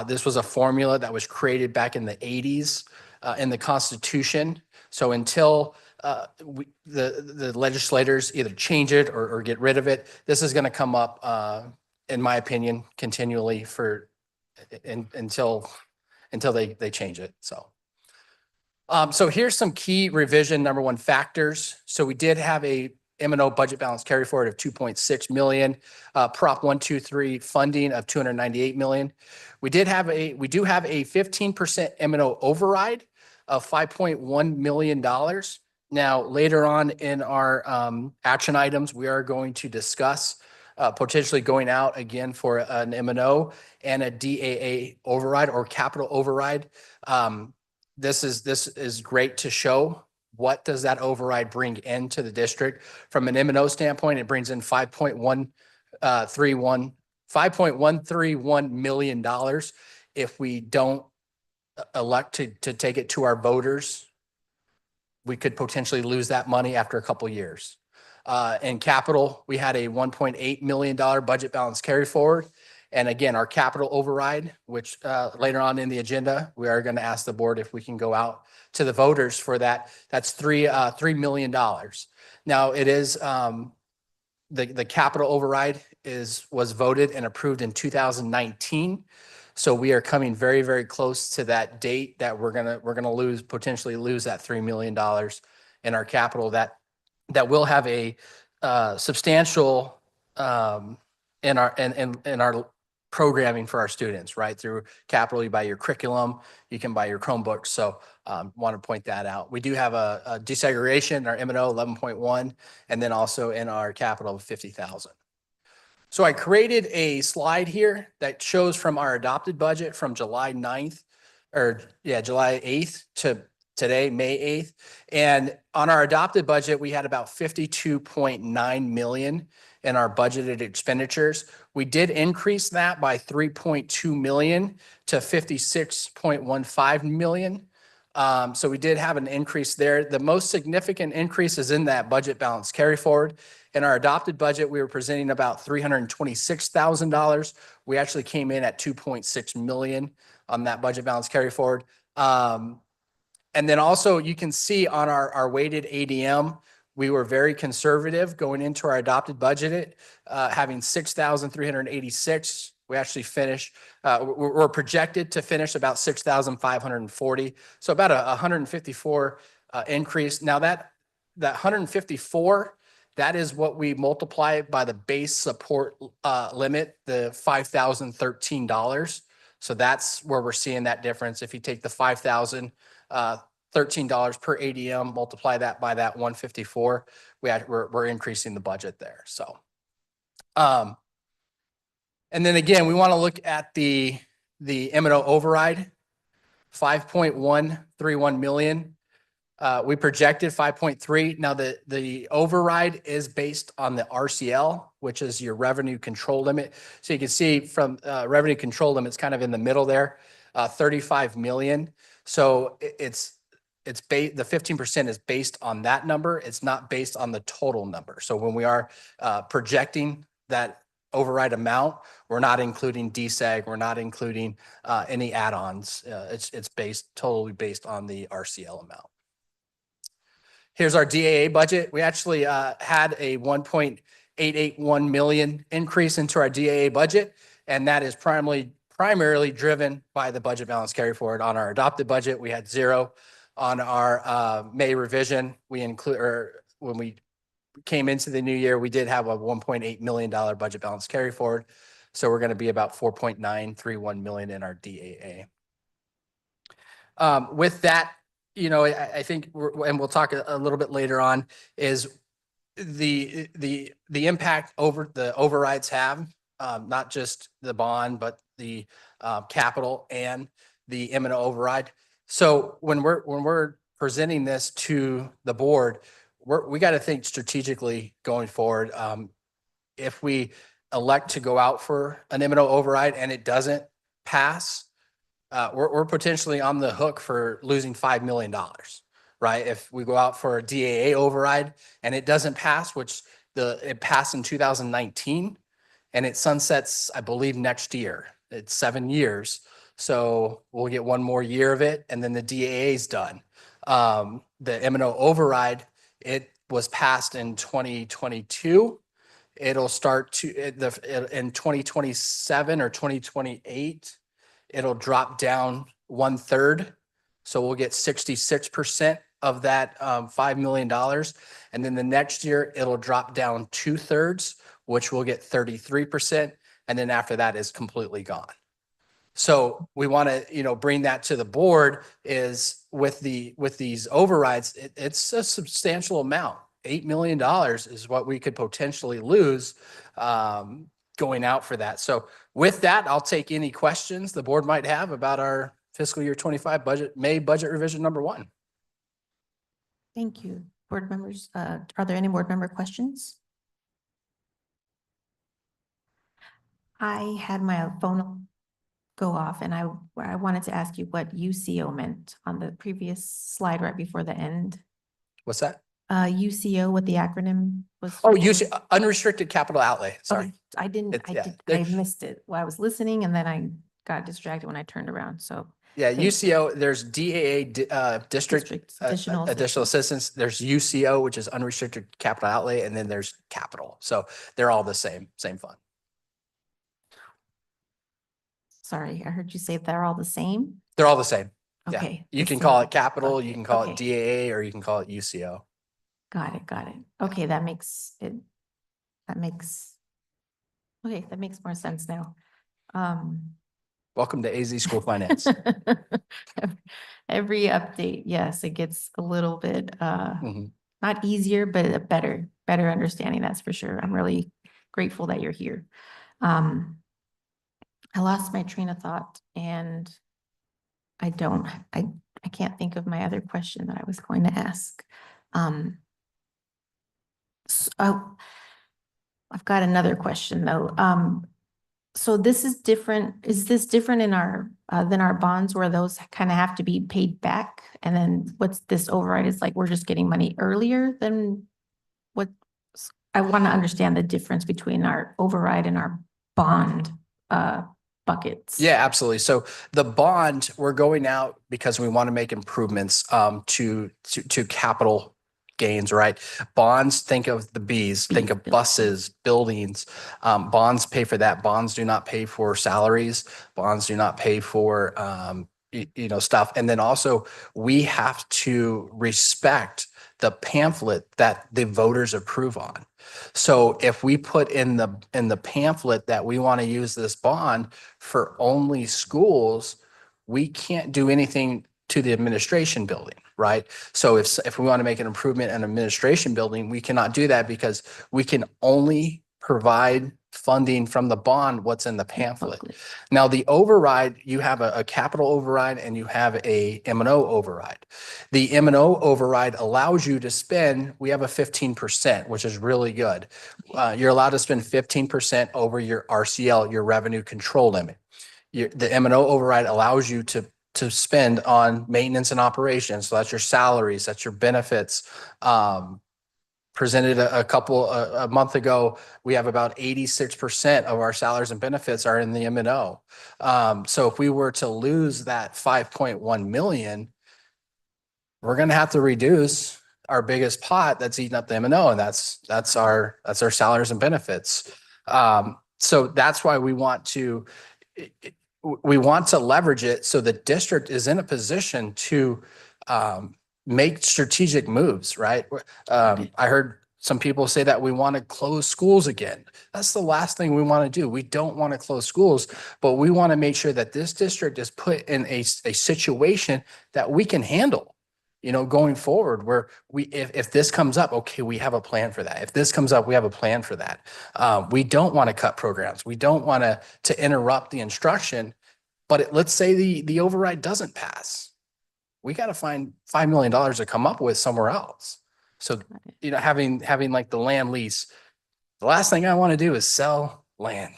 This was a formula that was created back in the 80s in the Constitution. So until the legislators either change it or get rid of it, this is going to come up, in my opinion, continually until they change it. So here's some key revision number one factors. So we did have a M&O budget balance carry forward of 2.6 million, Prop 123 funding of 298 million. We do have a 15% M&O override of $5.1 million. Now, later on in our action items, we are going to discuss potentially going out again for an M&O and a DAA override or capital override. This is great to show what does that override bring into the district. From an M&O standpoint, it brings in $5.131 million. If we don't elect to take it to our voters, we could potentially lose that money after a couple years. In capital, we had a $1.8 million budget balance carry forward. And again, our capital override, which later on in the agenda, we are going to ask the board if we can go out to the voters for that. That's $3 million. Now it is the capital override was voted and approved in 2019. So we are coming very, very close to that date that we're gonna potentially lose that $3 million in our capital that will have a substantial in our programming for our students, right? Through capital, you buy your curriculum, you can buy your Chromebooks. So want to point that out. We do have a desegregation, our M&O 11.1, and then also in our capital of 50,000. So I created a slide here that shows from our adopted budget from July 8th to today, May 8th. And on our adopted budget, we had about 52.9 million in our budgeted expenditures. We did increase that by 3.2 million to 56.15 million. So we did have an increase there. The most significant increase is in that budget balance carry forward. In our adopted budget, we were presenting about $326,000. We actually came in at 2.6 million on that budget balance carry forward. And then also you can see on our weighted ADM, we were very conservative going into our adopted budget, having 6,386. We actually finished, we're projected to finish about 6,540. So about a 154 increase. Now that 154, that is what we multiply by the base support limit, the $5,013. So that's where we're seeing that difference. If you take the $5,013 per ADM, multiply that by that 154, we're increasing the budget there. So, and then again, we want to look at the M&O override, 5.131 million. We projected 5.3. Now the override is based on the RCL, which is your revenue control limit. So you can see from revenue control limit, it's kind of in the middle there, 35 million. So the 15% is based on that number. It's not based on the total number. So when we are projecting that override amount, we're not including DSEG, we're not including any add-ons. It's totally based on the RCL amount. Here's our DAA budget. We actually had a 1.881 million increase into our DAA budget, and that is primarily driven by the budget balance carry forward. On our adopted budget, we had 0. On our May revision, when we came into the new year, we did have a $1.8 million budget balance carry forward. So we're going to be about 4.931 million in our DAA. With that, you know, I think, and we'll talk a little bit later on, is the impact over the overrides have, not just the bond, but the capital and the M&O override. So when we're presenting this to the board, we got to think strategically going forward. If we elect to go out for an M&O override and it doesn't pass, we're potentially on the hook for losing $5 million, right? If we go out for a DAA override and it doesn't pass, which it passed in 2019 and it sunsets, I believe, next year. It's 7 years. So we'll get 1 more year of it and then the DAA is done. The M&O override, it was passed in 2022. It'll start to in 2027 or 2028. It'll drop down 1/3. So we'll get 66% of that $5 million. And then the next year it'll drop down 2/3, which will get 33%. And then after that is completely gone. So we want to, you know, bring that to the board is with these overrides, it's a substantial amount. $8 million is what we could potentially lose going out for that. So with that, I'll take any questions the board might have about our fiscal year 25 budget, May budget revision number 1. Thank you. Board members, are there any board member questions? I had my phone go off and I wanted to ask you what UCO meant on the previous slide right before the end. What's that? UCO, what the acronym was. Oh, for. unrestricted capital outlay. Sorry. Okay, I didn't, It's- I missed it. Well, I was listening and then I got distracted when I turned around, so. Yeah, Thank you. UCO, there's DAA, district Additional additional assistance. There's UCO, which is unrestricted capital outlay, and then there's capital. So they're all the same fund. Sorry, I heard you say they're all the same? They're all the same. Yeah. Okay. You the can same. call it capital, you Okay, can call it okay. DAA, or you can call it UCO. Got it, got it. Okay, that makes more sense now. Welcome to AZ School Finance. Every update, yes, it gets a little bit, Mhm. not easier, but a better understanding, that's for sure. I'm really grateful that you're here. I lost my train of thought and I can't think of my other question that I was going to ask. I've got another question though. So this is different. Is this different in our than our bonds where those kind of have to be paid back? And then what's this override is like, we're just getting money earlier than what? I want to understand the difference between our override and our bond buckets. Yeah, absolutely. So the bond, we're going out because we want to make improvements to capital gains, right? Bonds, think of the B's, think of buses, buildings. Bonds pay for that. Bonds do not pay for salaries. Bonds do not pay for stuff. And then also we have to respect the pamphlet that the voters approve on. So if we put in the pamphlet that we want to use this bond for only schools, we can't do anything to the administration building, right? So if we want to make an improvement in administration building, we cannot do that because we can only provide funding from the bond what's in the pamphlet. Now the override, you have a capital override and you have a M&O override. The M&O override allows you to spend, we have a 15%, which is really good. You're allowed to spend 15% over your RCL, your revenue control limit. The M&O override allows you to spend on maintenance and operations. So that's your salaries, that's your benefits. Presented a month ago, we have about 86% of our salaries and benefits are in the M&O. So if we were to lose that 5.1 million, we're going to have to reduce our biggest pot that's eating up the M&O, and that's our salaries and benefits. So that's why we want to leverage it so the district is in a position to make strategic moves, right? I heard Some people say that we want to close schools again. That's the last thing we want to do. We don't want to close schools, but we want to make sure that this district is put in a situation that we can handle, going forward, where if this comes up, okay, we have a plan for that. If this comes up, we have a plan for that. We don't want to cut programs. We don't want to interrupt the instruction, but let's say the override doesn't pass. We got to find $5 million to come up with somewhere else. So, having like the land lease, the last thing I want to do is sell land.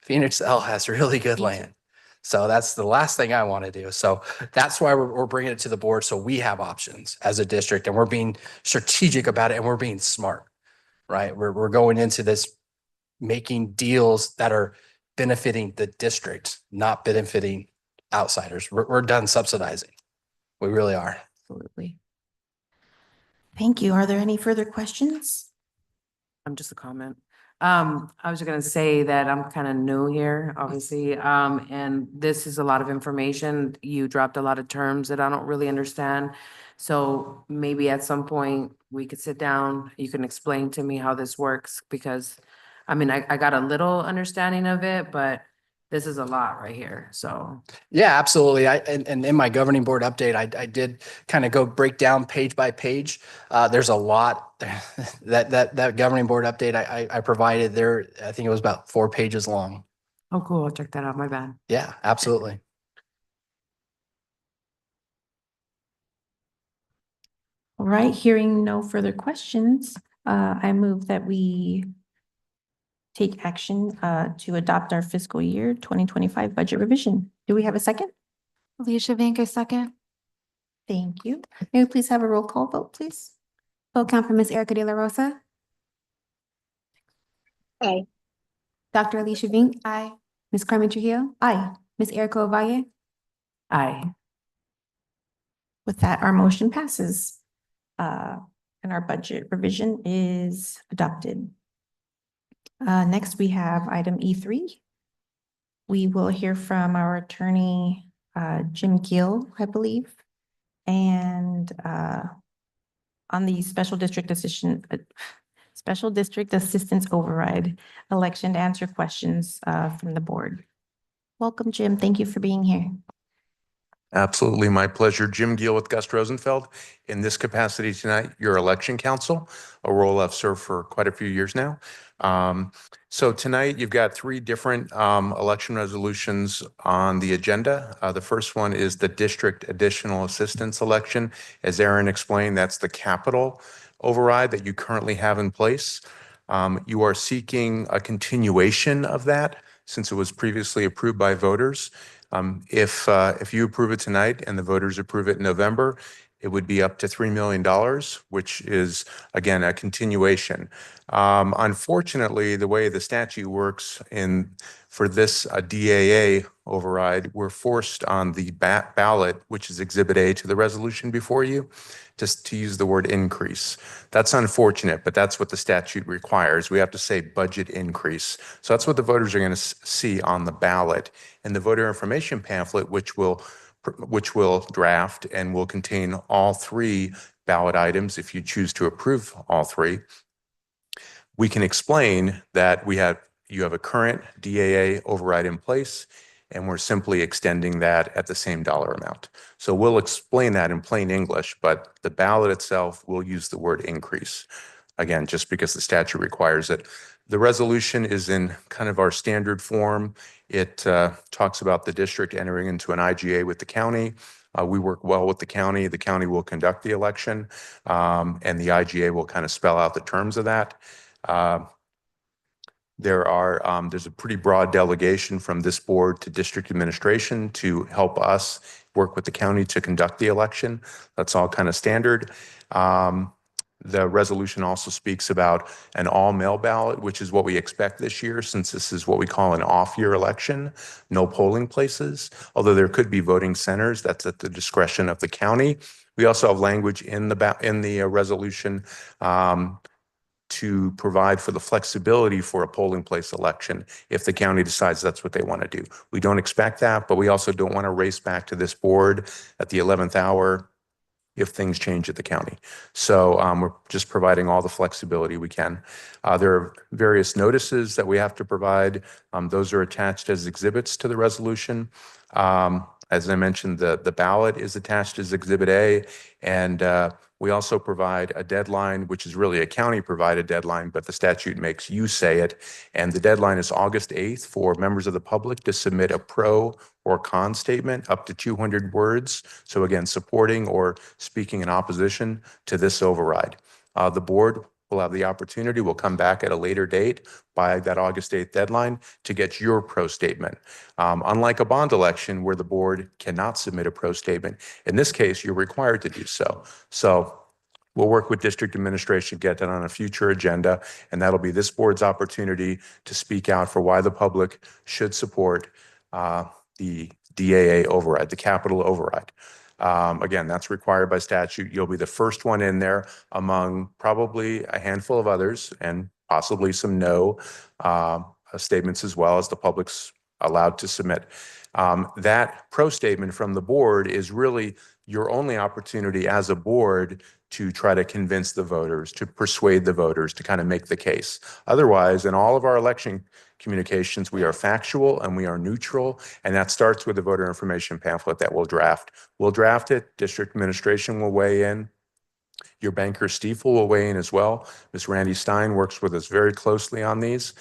Phoenix L has really good land. So that's the last thing I want to do. So that's why we're bringing it to the board. So we have options as a district, and we're being strategic about it, and we're being smart, right? We're going into this making deals that are benefiting the district, not benefiting outsiders. We're done subsidizing. We really are. Absolutely. Thank you. Are there any further questions? Just a comment. I was just gonna say that I'm kind of new here, obviously, and this is a lot of information. You dropped a lot of terms that I don't really understand. So maybe at some point we could sit down, you can explain to me how this works, because I mean, I got a little understanding of it, but this is a lot right here, so. Yeah, absolutely. And in my governing board update, I did kind of go break down page by page. There's a lot that governing board update I provided there. I think it was about 4 pages long. Oh, cool, I'll check that out, my bad. Yeah, absolutely. All right, hearing no further questions, I move that we take action to adopt our fiscal year 2025 budget revision. Do we have a second? Alicia Vink, a second. Thank you. May we please have a roll call vote, please? Vote count for Ms. Erica De La Rosa. Aye. Dr. Alicia Vink. Aye. Ms. Carmen Trujillo. Aye. Ms. Erica Ovalle. Aye. With that, our motion passes. And our budget revision is adopted. Next, we have item E3. We will hear from our attorney, Jim Gill, I believe. And on the special district assistance override election to answer questions from the board. Welcome, Jim. Thank you for being here. Absolutely, my pleasure. Jim Gill with Gus Rosenfeld. In this capacity tonight, your election counsel, a role I've served for quite a few years now. So tonight you've got 3 different election resolutions on the agenda. The first one is the district additional assistance election. As Aaron explained, that's the capital override that you currently have in place. You are seeking a continuation of that since it was previously approved by voters. If you approve it tonight and the voters approve it in November, it would be up to $3 million, which is, again, a continuation. Unfortunately, the way the statute works for this DAA override, we're forced on the ballot, which is Exhibit A to the resolution before you, just to use the word increase. That's unfortunate, but that's what the statute requires. We have to say budget increase. So that's what the voters are going to see on the ballot. And the voter information pamphlet, which will draft and will contain all 3 ballot items if you choose to approve all 3. We can explain that you have a current DAA override in place, and we're simply extending that at the same dollar amount. So we'll explain that in plain English, but the ballot itself will use the word increase. Again, just because the statute requires it. The resolution is in kind of our standard form. It talks about the district entering into an IGA with the county. We work well with the county. The county will conduct the election, and the IGA will kind of spell out the terms of that. There's a pretty broad delegation from this board to district administration to help us work with the county to conduct the election. That's all kind of standard. The resolution also speaks about an all-mail ballot, which is what we expect this year, since this is what we call an off-year election, no polling places, although there could be voting centers. That's at the discretion of the county. We also have language in the resolution to provide for the flexibility for a polling place election if the county decides that's what they want to do. We don't expect that, but we also don't want to race back to this board at the 11th hour, if things change at the county. So we're just providing all the flexibility we can. There are various notices that we have to provide. Those are attached as exhibits to the resolution. As I mentioned, the ballot is attached as Exhibit A, and we also provide a deadline, which is really a county-provided deadline, but the statute makes you say it. And the deadline is August 8th for members of the public to submit a pro or con statement up to 200 words. So again, supporting or speaking in opposition to this override. The board will have the opportunity, we'll come back at a later date by that August 8th deadline to get your pro statement. Unlike a bond election where the board cannot submit a pro statement, in this case, you're required to do so. So we'll work with district administration, get that on a future agenda, and that'll be this board's opportunity to speak out for why the public should support the DAA override, the capital override. Again, that's required by statute. You'll be the first one in there among probably a handful of others and possibly some no statements as well, as the public's allowed to submit. That pro statement from the board is really your only opportunity as a board to try to convince the voters, to persuade the voters, to kind of make the case. Otherwise, in all of our election communications, we are factual and we are neutral, and that starts with the voter information pamphlet that we'll draft. We'll draft it, district administration will weigh in, your banker Stiefel will weigh in as well. Ms. Randy Stein works with us very closely on these.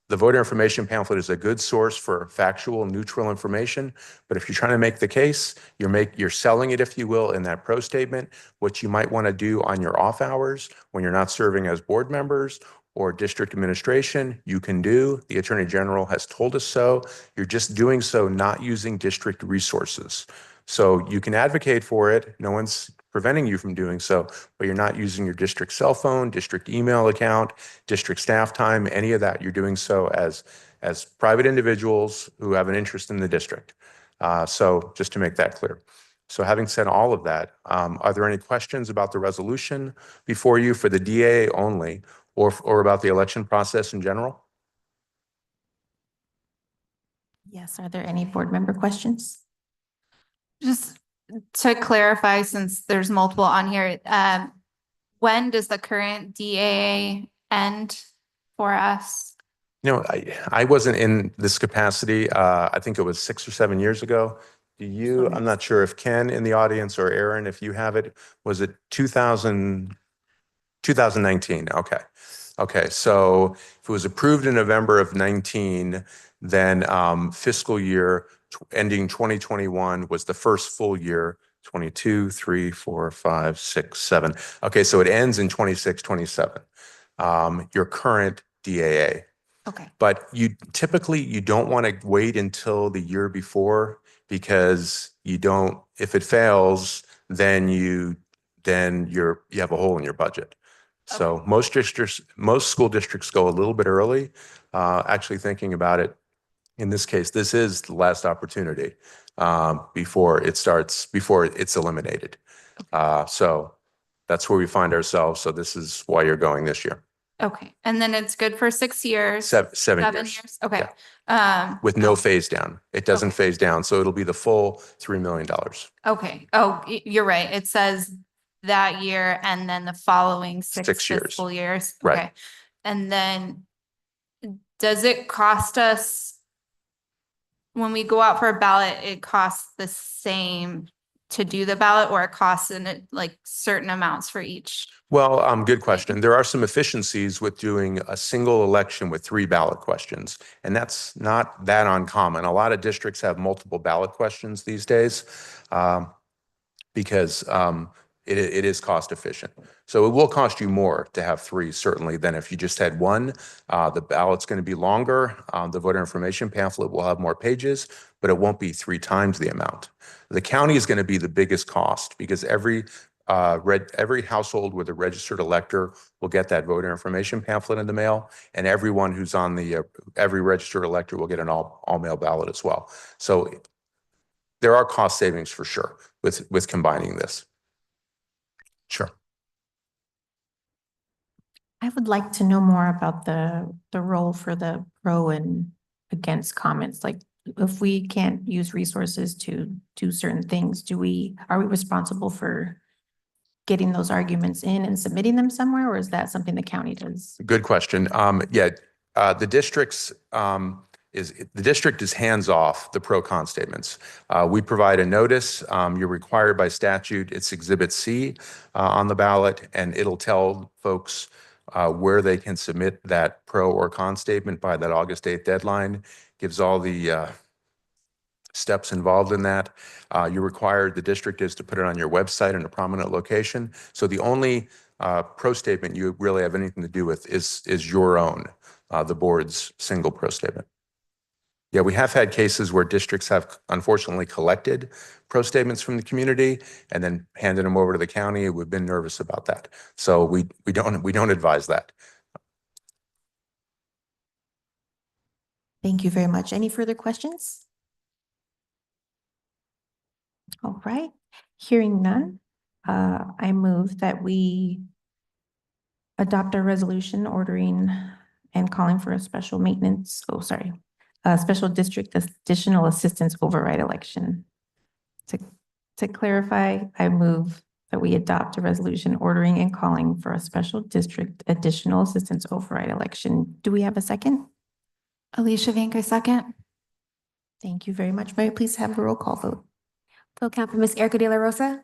The voter information pamphlet is a good source for factual, neutral information. But if you're trying to make the case, you're selling it, if you will, in that pro statement. What you might want to do on your off hours when you're not serving as board members or district administration, you can do. The Attorney General has told us so. You're just doing so not using district resources. So you can advocate for it. No one's preventing you from doing so, but you're not using your district cell phone, district email account, district staff time, any of that. You're doing so as private individuals who have an interest in the district. So just to make that clear. So having said all of that, are there any questions about the resolution before you for the DA only, or about the election process in general? Yes, are there any board member questions? Just to clarify, since there's multiple on here, when does the current DAA end for us? You know, I wasn't in this capacity. I think it was 6 or 7 years ago. Do you, I'm not sure if Ken in the audience or Aaron, if you have it, was it 2019? Okay. Okay. So if it was approved in November of 19, then fiscal year ending 2021 was the first full year, 22, 3, 4, 5, 6, 7. Okay. So it ends in 26, 27. Your current DAA. Okay. But you don't want to wait until the year before, because if it fails, then you have a hole in your budget. So most school districts go a little bit early. Actually thinking about it, in this case, this is the last opportunity before it's eliminated. So that's where we find ourselves. So this is why you're going this year. Okay, and then it's good for 6 years? Seven years. Okay. With no phase down. It doesn't phase down. So it'll be the full $3 million. Okay. Oh, you're right. It says that year and then the following 6 years. fiscal years. Right. Okay. And then does it cost us, when we go out for a ballot, it costs the same to do the ballot, or it costs like certain amounts for each? Well, good question. There are some efficiencies with doing a single election with 3 ballot questions, and that's not that uncommon. A lot of districts have multiple ballot questions these days because it is cost efficient. So it will cost you more to have 3, certainly, than if you just had 1. The ballot's going to be longer. The voter information pamphlet will have more pages, but it won't be 3 times the amount. The county is going to be the biggest cost, because every household with a registered elector will get that voter information pamphlet in the mail, and everyone who's on every registered elector will get an all mail ballot as well. So there are cost savings for sure with combining this. Sure. I would like to know more about the role for the pro and against comments. Like, if we can't use resources to do certain things, are we responsible for getting those arguments in and submitting them somewhere, or is that something the county does? Good question. Yeah, the district is hands off the pro con statements. We provide a notice. You're required by statute. It's Exhibit C on the ballot, and it'll tell folks where they can submit that pro or con statement by that August 8th deadline. Gives all the steps involved in that. You're required, the district is to put it on your website in a prominent location. So the only pro statement you really have anything to do with is your own, the board's single pro statement. Yeah, we have had cases where districts have unfortunately collected pro statements from the community and then handed them over to the county. We've been nervous about that. So we don't advise that. Thank you very much. Any further questions? All right, hearing none, I move that we adopt a resolution ordering and calling for a special maintenance, a special district additional assistance override election. To clarify, I move that we adopt a resolution ordering and calling for a special district additional assistance override election. Do we have a second? Alicia Vinker, second. Thank you very much. May I please have a roll call vote? Full count for Ms. Erica De La Rosa.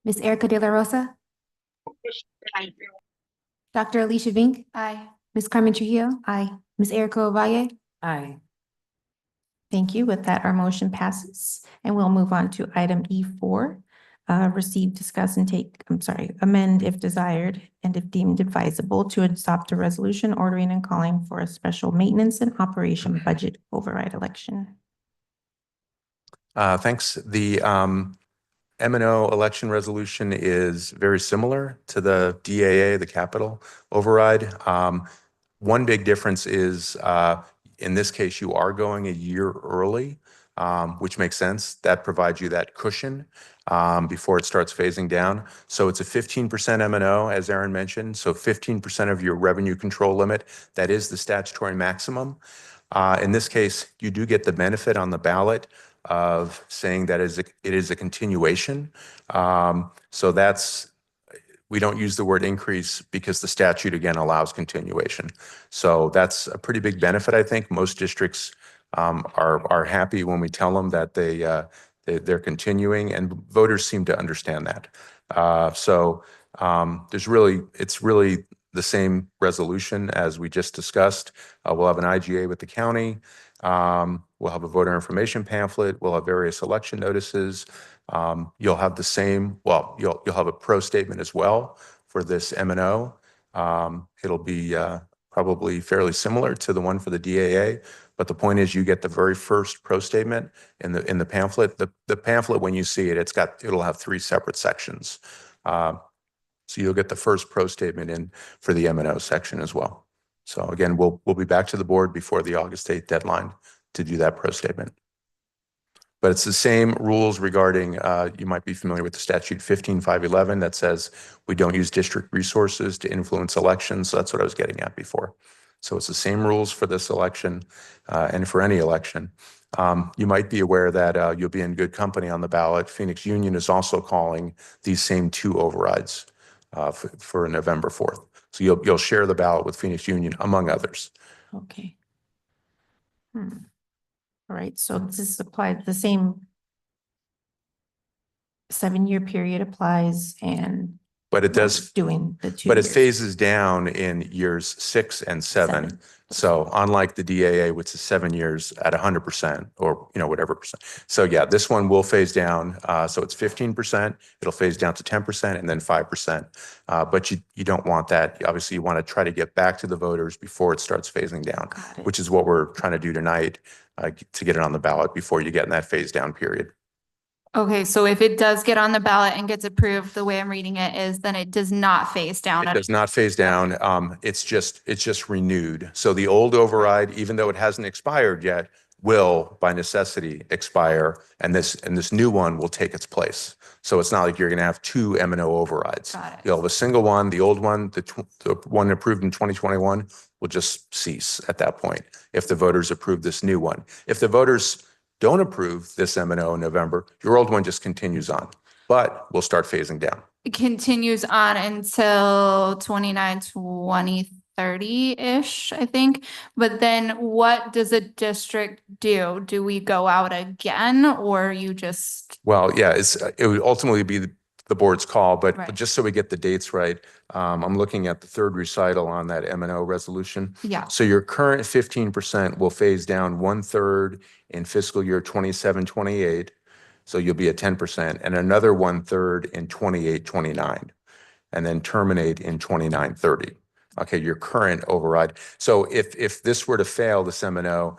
Ms. Erica De La Rosa. Dr. Alicia Vink. Aye. Ms. Carmen Trujillo. Aye. Ms. Erica Ovalle. Aye. Thank you. With that, our motion passes, and we'll move on to item E4. Receive, discuss, and amend if desired and if deemed advisable to adopt a resolution ordering and calling for a special maintenance and operation budget override election. Thanks. The M&O election resolution is very similar to the DAA, the capital override. One big difference is in this case, you are going a year early, which makes sense. That provides you that cushion before it starts phasing down. So it's a 15% M&O, as Aaron mentioned. So 15% of your revenue control limit, that is the statutory maximum. In this case, you do get the benefit on the ballot of saying that it is a continuation. So we don't use the word increase because the statute again allows continuation. So that's a pretty big benefit. I think most districts are happy when we tell them that they're continuing, and voters seem to understand that. It's really the same resolution as we just discussed. We'll have an IGA with the county. We'll have a voter information pamphlet. We'll have various election notices. You'll have you'll have a pro statement as well for this M&O. It'll be probably fairly similar to the one for the DAA, but the point is you get the very first pro statement in the pamphlet. The pamphlet, when you see it, it'll have 3 separate sections. So you'll get the first pro statement in for the M&O section as well. So again, we'll be back to the board before the August 8th deadline to do that pro statement. But it's the same rules regarding, you might be familiar with the statute 15511 that says we don't use district resources to influence elections. So that's what I was getting at before. So it's the same rules for this election and for any election. You might be aware that you'll be in good company on the ballot. Phoenix Union is also calling these same 2 overrides for November 4th. So you'll share the ballot with Phoenix Union, among others. Okay. All right, so this applies, the same 7-year period applies, and But it does, doing the 2 but it years. phases down in years 6 and 7. So unlike the DAA, which is 7 years at 100% or, whatever percent. So yeah, this one will phase down. So it's 15%, it'll phase down to 10% and then 5%. But you don't want that. Obviously you want to try to get back to the voters before it starts phasing down, which is what we're trying to do tonight to get it on the ballot before you get in that phase down period. Okay, so if it does get on the ballot and gets approved, the way I'm reading it is then it does not phase down. It does not phase down. It's just renewed. So the old override, even though it hasn't expired yet, will by necessity expire, and this new one will take its place. So it's not like you're going to have two M&O overrides. Got it. You'll have a single one. The old one, the one approved in 2021 will just cease at that point if the voters approve this new one. If the voters don't approve this M&O in November, your old one just continues on, but we'll start phasing down. It continues on until 29, 2030-ish, I think. But then what does a district do? Do we go out again, or you just? Well, yeah, it would ultimately be the board's call, but Right. just so we get the dates right, I'm looking at the third recital on that M&O resolution. Yeah. So your current 15% will phase down 1/3 in fiscal year 27, 28. So you'll be at 10%, and another 1/3 in 28, 29, and then terminate in 29, 30. Okay, your current override. So if this were to fail, this M&O,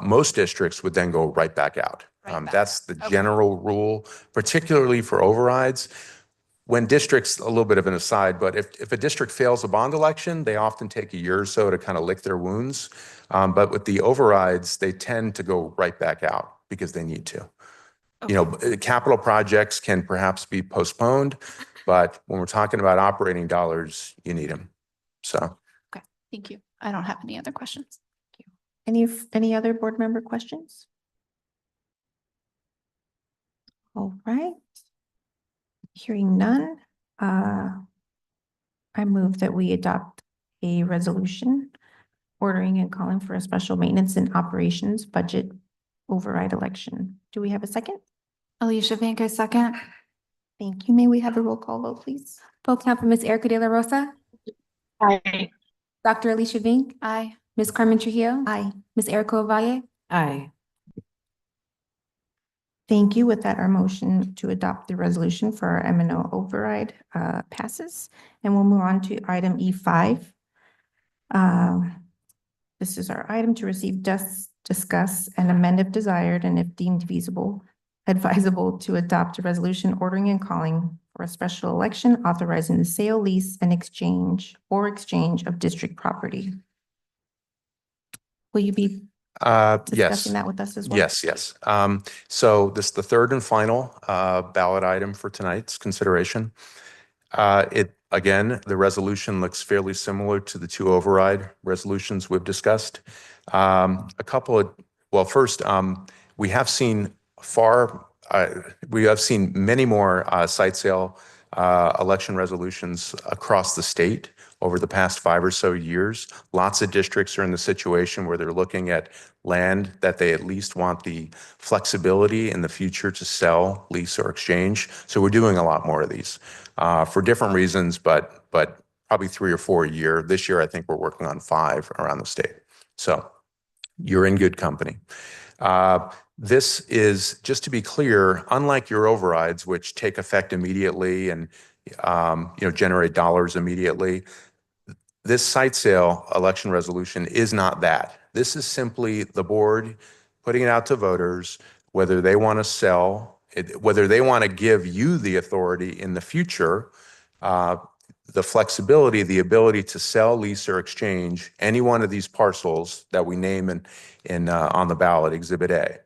most districts would then go right back out. Right back. That's the Okay. general rule, particularly for overrides. When districts, a little bit of an aside, but if a district fails a bond election, they often take a year or so to kind of lick their wounds. But with the overrides, they tend to go right back out because they need to. You know, capital projects can perhaps be postponed, but when we're talking about operating dollars, you need them. So. Thank you. I don't have any other questions. Any other board member questions? All right. Hearing none, I move that we adopt a resolution ordering and calling for a special maintenance and operations budget override election. Do we have a second? Alicia Vanka, second. Thank you. May we have a roll call vote, please? Vote count for Ms. Erica De La Rosa, Aye. Dr. Alicia Vink, Aye. Ms. Carmen Trujillo, Aye. Ms. Erica Ovalle. Aye. Thank you. With that, our motion to adopt the resolution for our M&O override passes. And we'll move on to item E5. This is our item to receive, discuss, and amend if desired, and if deemed feasible, advisable to adopt a resolution ordering and calling for a special election authorizing the sale, lease, and exchange of district property. Will you be Yes. discussing that with us as well? Yes. So this is the third and final ballot item for tonight's consideration. Again, the resolution looks fairly similar to the two override resolutions we've discussed. First, we have seen many more site sale election resolutions across the state over the past 5 or so years. Lots of districts are in the situation where they're looking at land that they at least want the flexibility in the future to sell, lease, or exchange. So we're doing a lot more of these for different reasons, but probably 3 or 4 a year. This year, I think we're working on 5 around the state. So you're in good company. This is, just to be clear, unlike your overrides, which take effect immediately and generate dollars immediately, this site sale election resolution is not that. This is simply the board putting it out to voters, whether they want to sell, whether they want to give you the authority in the future, the flexibility, the ability to sell, lease, or exchange any one of these parcels that we name on the ballot, Exhibit A.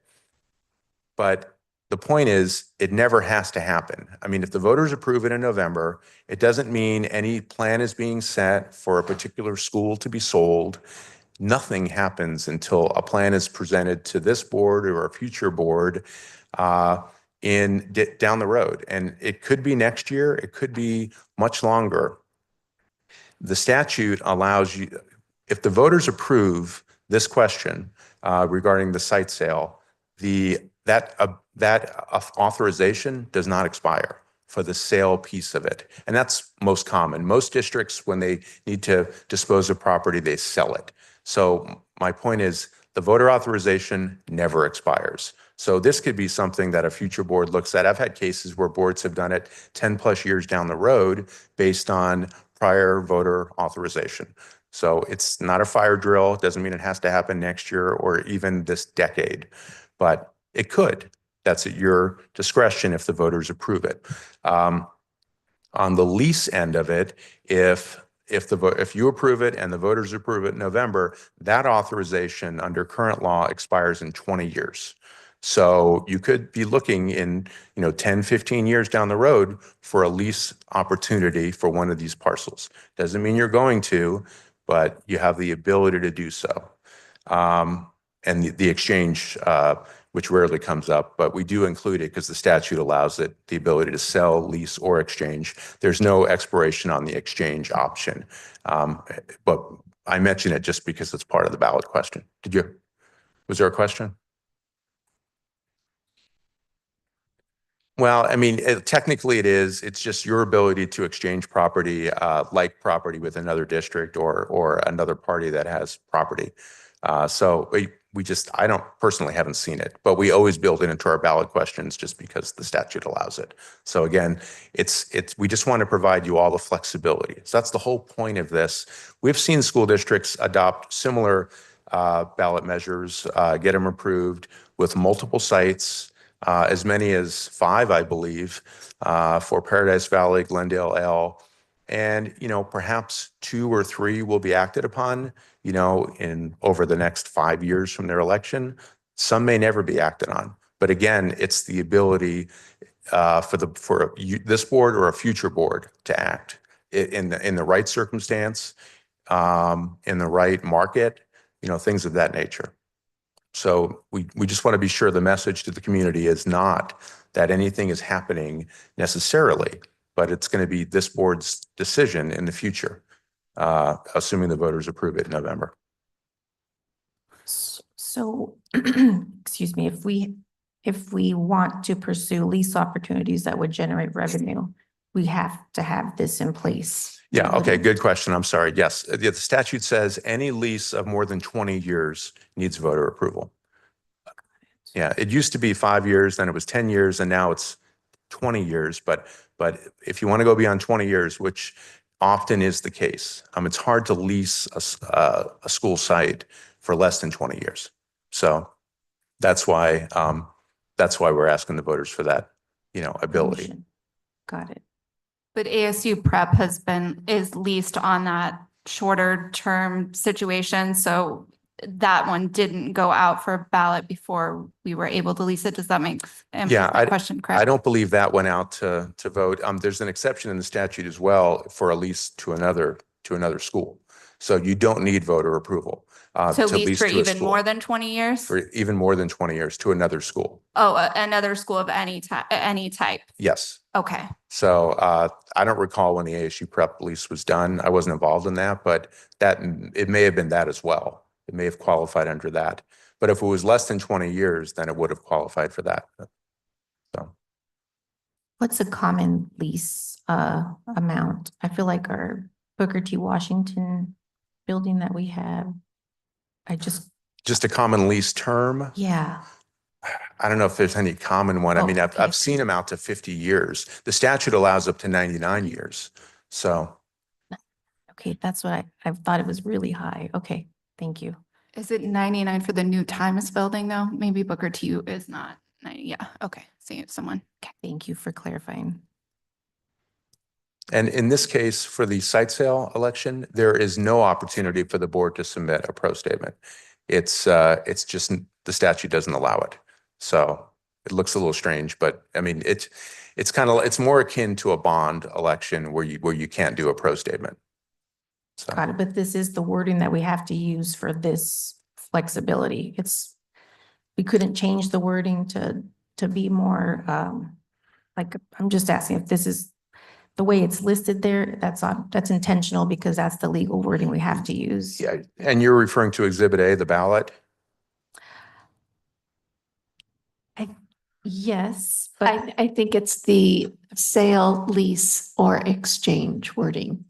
But the point is, it never has to happen. I mean, if the voters approve it in November, it doesn't mean any plan is being set for a particular school to be sold. Nothing happens until a plan is presented to this board or a future board down the road. And it could be next year, it could be much longer. The statute allows you, if the voters approve this question regarding the site sale, that authorization does not expire for the sale piece of it. And that's most common. Most districts, when they need to dispose of property, they sell it. So my point is, the voter authorization never expires. So this could be something that a future board looks at. I've had cases where boards have done it 10+ years down the road based on prior voter authorization. So it's not a fire drill. It doesn't mean it has to happen next year or even this decade, but it could. That's at your discretion if the voters approve it. On the lease end of it, if if you approve it and the voters approve it in November, that authorization under current law expires in 20 years. So you could be looking in, 10, 15 years down the road for a lease opportunity for one of these parcels. Doesn't mean you're going to, but you have the ability to do so. And the exchange, which rarely comes up, but we do include it because the statute allows it, the ability to sell, lease, or exchange. There's no expiration on the exchange option. But I mention it just because it's part of the ballot question. Was there a question? Well, I mean, technically it is. It's just your ability to exchange property, like property with another district or another party that has property. So I don't personally haven't seen it, but we always build it into our ballot questions just because the statute allows it. So again, we just want to provide you all the flexibility. So that's the whole point of this. We've seen school districts adopt similar ballot measures, get them approved with multiple sites, as many as 5, I believe, for Paradise Valley, Glendale L. And, perhaps 2 or 3 will be acted upon, in over the next 5 years from their election. Some may never be acted on. But again, it's the ability for this board or a future board to act in the right circumstance, in the right market, things of that nature. So we just want to be sure the message to the community is not that anything is happening necessarily, but it's going to be this board's decision in the future, assuming the voters approve it in November. So, excuse me, if we want to pursue lease opportunities that would generate revenue, we have to have this in place. Yeah, okay, good question. I'm sorry. Yes, the statute says any lease of more than 20 years needs voter approval. Yeah, it used to be 5 years, then it was 10 years, and now it's 20 years. But if you want to go beyond 20 years, which often is the case, it's hard to lease a school site for less than 20 years. So that's why we're asking the voters for that, ability. Got it. But ASU prep is leased on that shorter term situation. So that one didn't go out for a ballot before we were able to lease it. Does that make Yeah, question correct? I don't believe that went out to vote. There's an exception in the statute as well for a lease to another school. So you don't need voter approval. So to lease for to a even school. more than 20 years? For even more than 20 years to another school. Oh, another school of any type. Yes. Okay. So I don't recall when the ASU prep lease was done. I wasn't involved in that, but it may have been that as well. It may have qualified under that. But if it was less than 20 years, then it would have qualified for that. So What's a common lease amount? I feel like our Booker T. Washington building that we have, just a common lease term. yeah. I don't know if there's any common one. I mean, Oh, I've seen them out to 50 years. The statute allows up to 99 years. So. Okay, that's what I thought it was really high. Okay, thank you. Is it 99 for the new Times building though? Maybe Booker T is not 90. Yeah. Okay. See someone. Okay. Thank you for clarifying. And in this case, for the site sale election, there is no opportunity for the board to submit a pro statement. It's just the statute doesn't allow it. So it looks a little strange, but I mean, it's more akin to a bond election where you can't do a pro statement. So. Got it, but this is the wording that we have to use for this flexibility. We couldn't change the wording to be more, I'm just asking if this is the way it's listed there, that's intentional because that's the legal wording we have to use. Yeah, and you're referring to Exhibit A, the ballot? Yes, but I think it's the sale, lease, or exchange wording.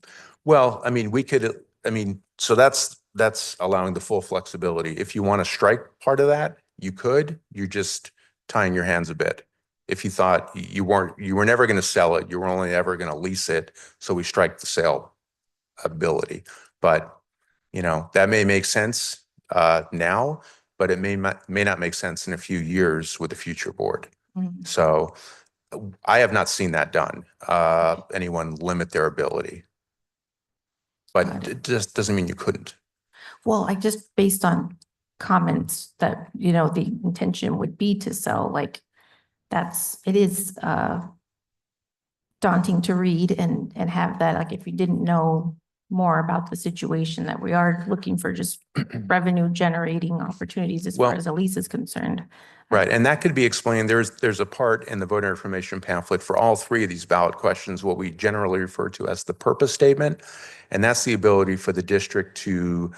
Well, I mean, so that's allowing the full flexibility. If you want to strike part of that, you could. You're just tying your hands a bit. If you thought you were never going to sell it, you were only ever going to lease it, so we strike the sale ability. But that may make sense now, but it may not make sense in a few years with a future board. Mm-hmm. So I have not seen that done. Anyone limit their ability. but Got it. it just doesn't mean you couldn't. Well, I just based on comments that, you know, the intention would be to sell, like it is daunting to read and have that, like if you didn't know more about the situation, that we are looking for just revenue generating opportunities as far Well- as a lease is concerned. Right, and that could be explained. There's a part in the voter information pamphlet for all three of these ballot questions, what we generally refer to as the purpose statement. And that's the ability for the district to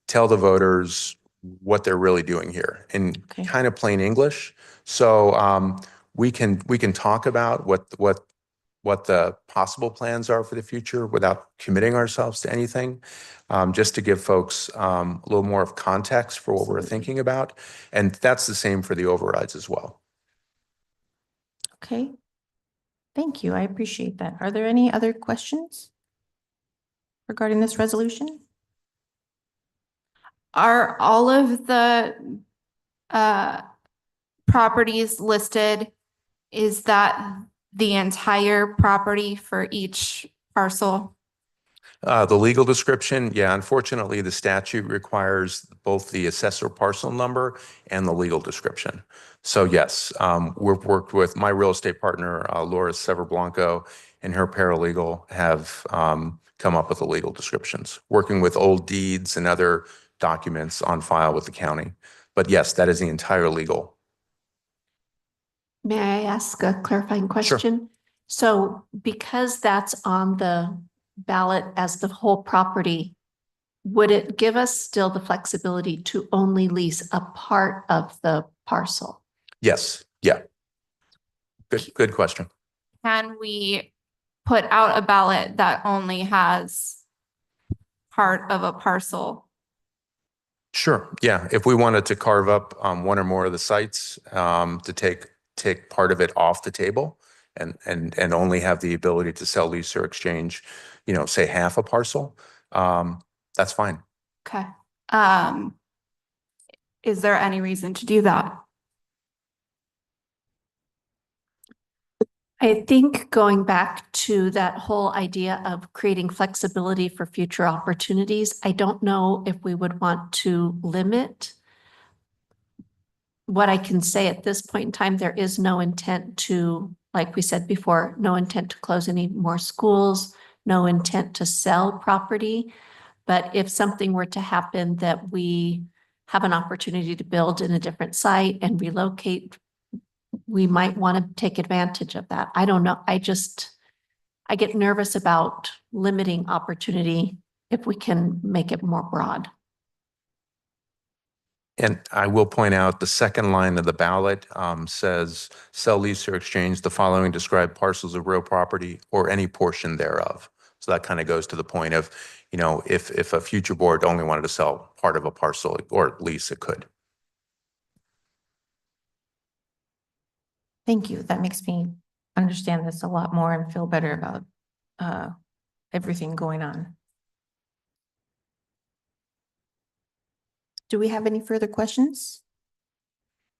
tell the voters what they're really doing here in Okay. kind of plain English. So we can talk about what the possible plans are for the future without committing ourselves to anything, just to give folks a little more of context for what we're thinking about. And that's the same for the overrides as well. Okay. Thank you. I appreciate that. Are there any other questions regarding this resolution? Are all of the properties listed, is that the entire property for each parcel? The legal description, yeah, unfortunately, the statute requires both the assessor parcel number and the legal description. So yes, we've worked with my real estate partner, Laura Severblanco, and her paralegal have come up with the legal descriptions, working with old deeds and other documents on file with the county. But yes, that is the entire legal. May I ask a clarifying question? So because that's on the ballot as the whole property, would it give us still the flexibility to only lease a part of the parcel? Yes, yeah. Good question. Can we put out a ballot that only has part of a parcel? Sure, yeah. If we wanted to carve up one or more of the sites to take part of it off the table and only have the ability to sell, lease, or exchange, you know, say half a parcel, that's fine. Okay. Is there any reason to do that? I think going back to that whole idea of creating flexibility for future opportunities, I don't know if we would want to limit. What I can say at this point in time, there is no intent to, like we said before, no intent to close any more schools, no intent to sell property. But if something were to happen that we have an opportunity to build in a different site and relocate, we might want to take advantage of that. I don't know. I get nervous about limiting opportunity if we can make it more broad. And I will point out the second line of the ballot says sell, lease, or exchange the following described parcels of real property or any portion thereof. So that kind of goes to the point of, you know, if a future board only wanted to sell part of a parcel or lease, it could. Thank you. That makes me understand this a lot more and feel better about everything going on. Do we have any further questions?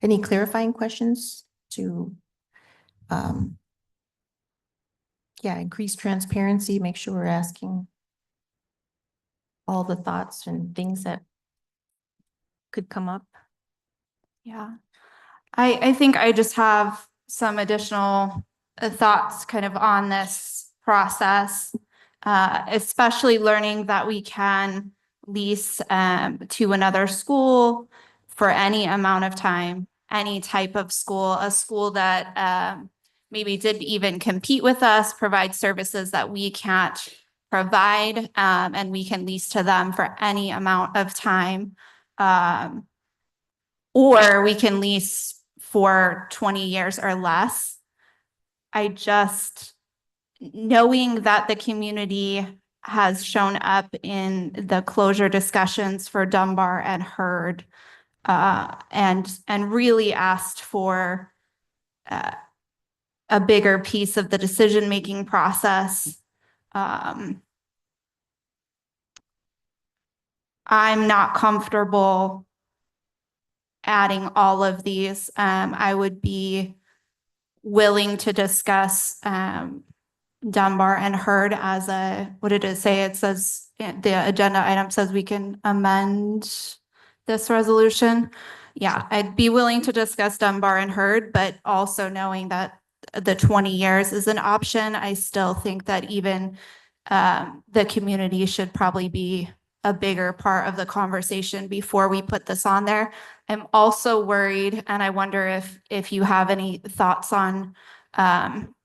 Any clarifying questions to increase transparency, make sure we're asking all the thoughts and things that could come up? Yeah. I think I just have some additional thoughts kind of on this process, especially learning that we can lease to another school for any amount of time, any type of school, a school that maybe didn't even compete with us, provide services that we can't provide, and we can lease to them for any amount of time. Or we can lease for 20 years or less. Knowing that the community has shown up in the closure discussions for Dunbar and Heard, and really asked for a bigger piece of the decision-making process. I'm not comfortable adding all of these. I would be willing to discuss Dunbar and Hurd as a, what did it say? It says, the agenda item says we can amend this resolution. Yeah, I'd be willing to discuss Dunbar and Hurd, but also knowing that the 20 years is an option, I still think that even the community should probably be a bigger part of the conversation before we put this on there. I'm also worried, and I wonder if you have any thoughts on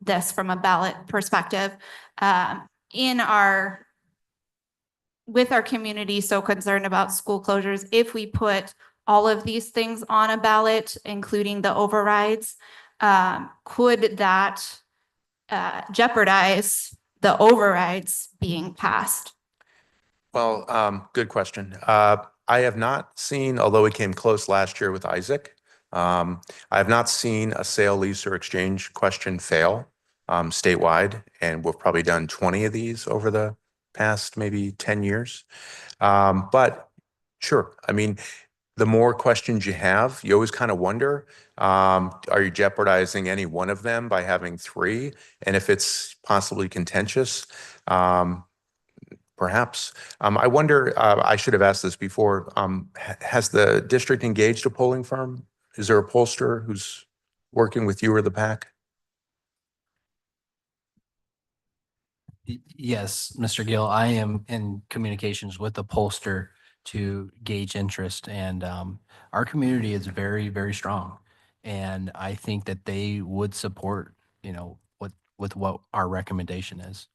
this from a ballot perspective. In our, with our community so concerned about school closures, if we put all of these things on a ballot, including the overrides, could that jeopardize the overrides being passed? Well, good question. I have not seen, although we came close last year with Isaac, I have not seen a sale, lease, or exchange question fail statewide, and we've probably done 20 of these over the past maybe 10 years. But sure, I mean, the more questions you have, you always kind of wonder, are you jeopardizing any one of them by having three? And if it's possibly contentious, perhaps. I wonder, I should have asked this before, has the district engaged a polling firm? Is there a pollster who's working with you or the PAC? Yes, Mr. Gill, I am in communications with the pollster to gauge interest, and our community is very, very strong. And I think that they would support, with what our recommendation is.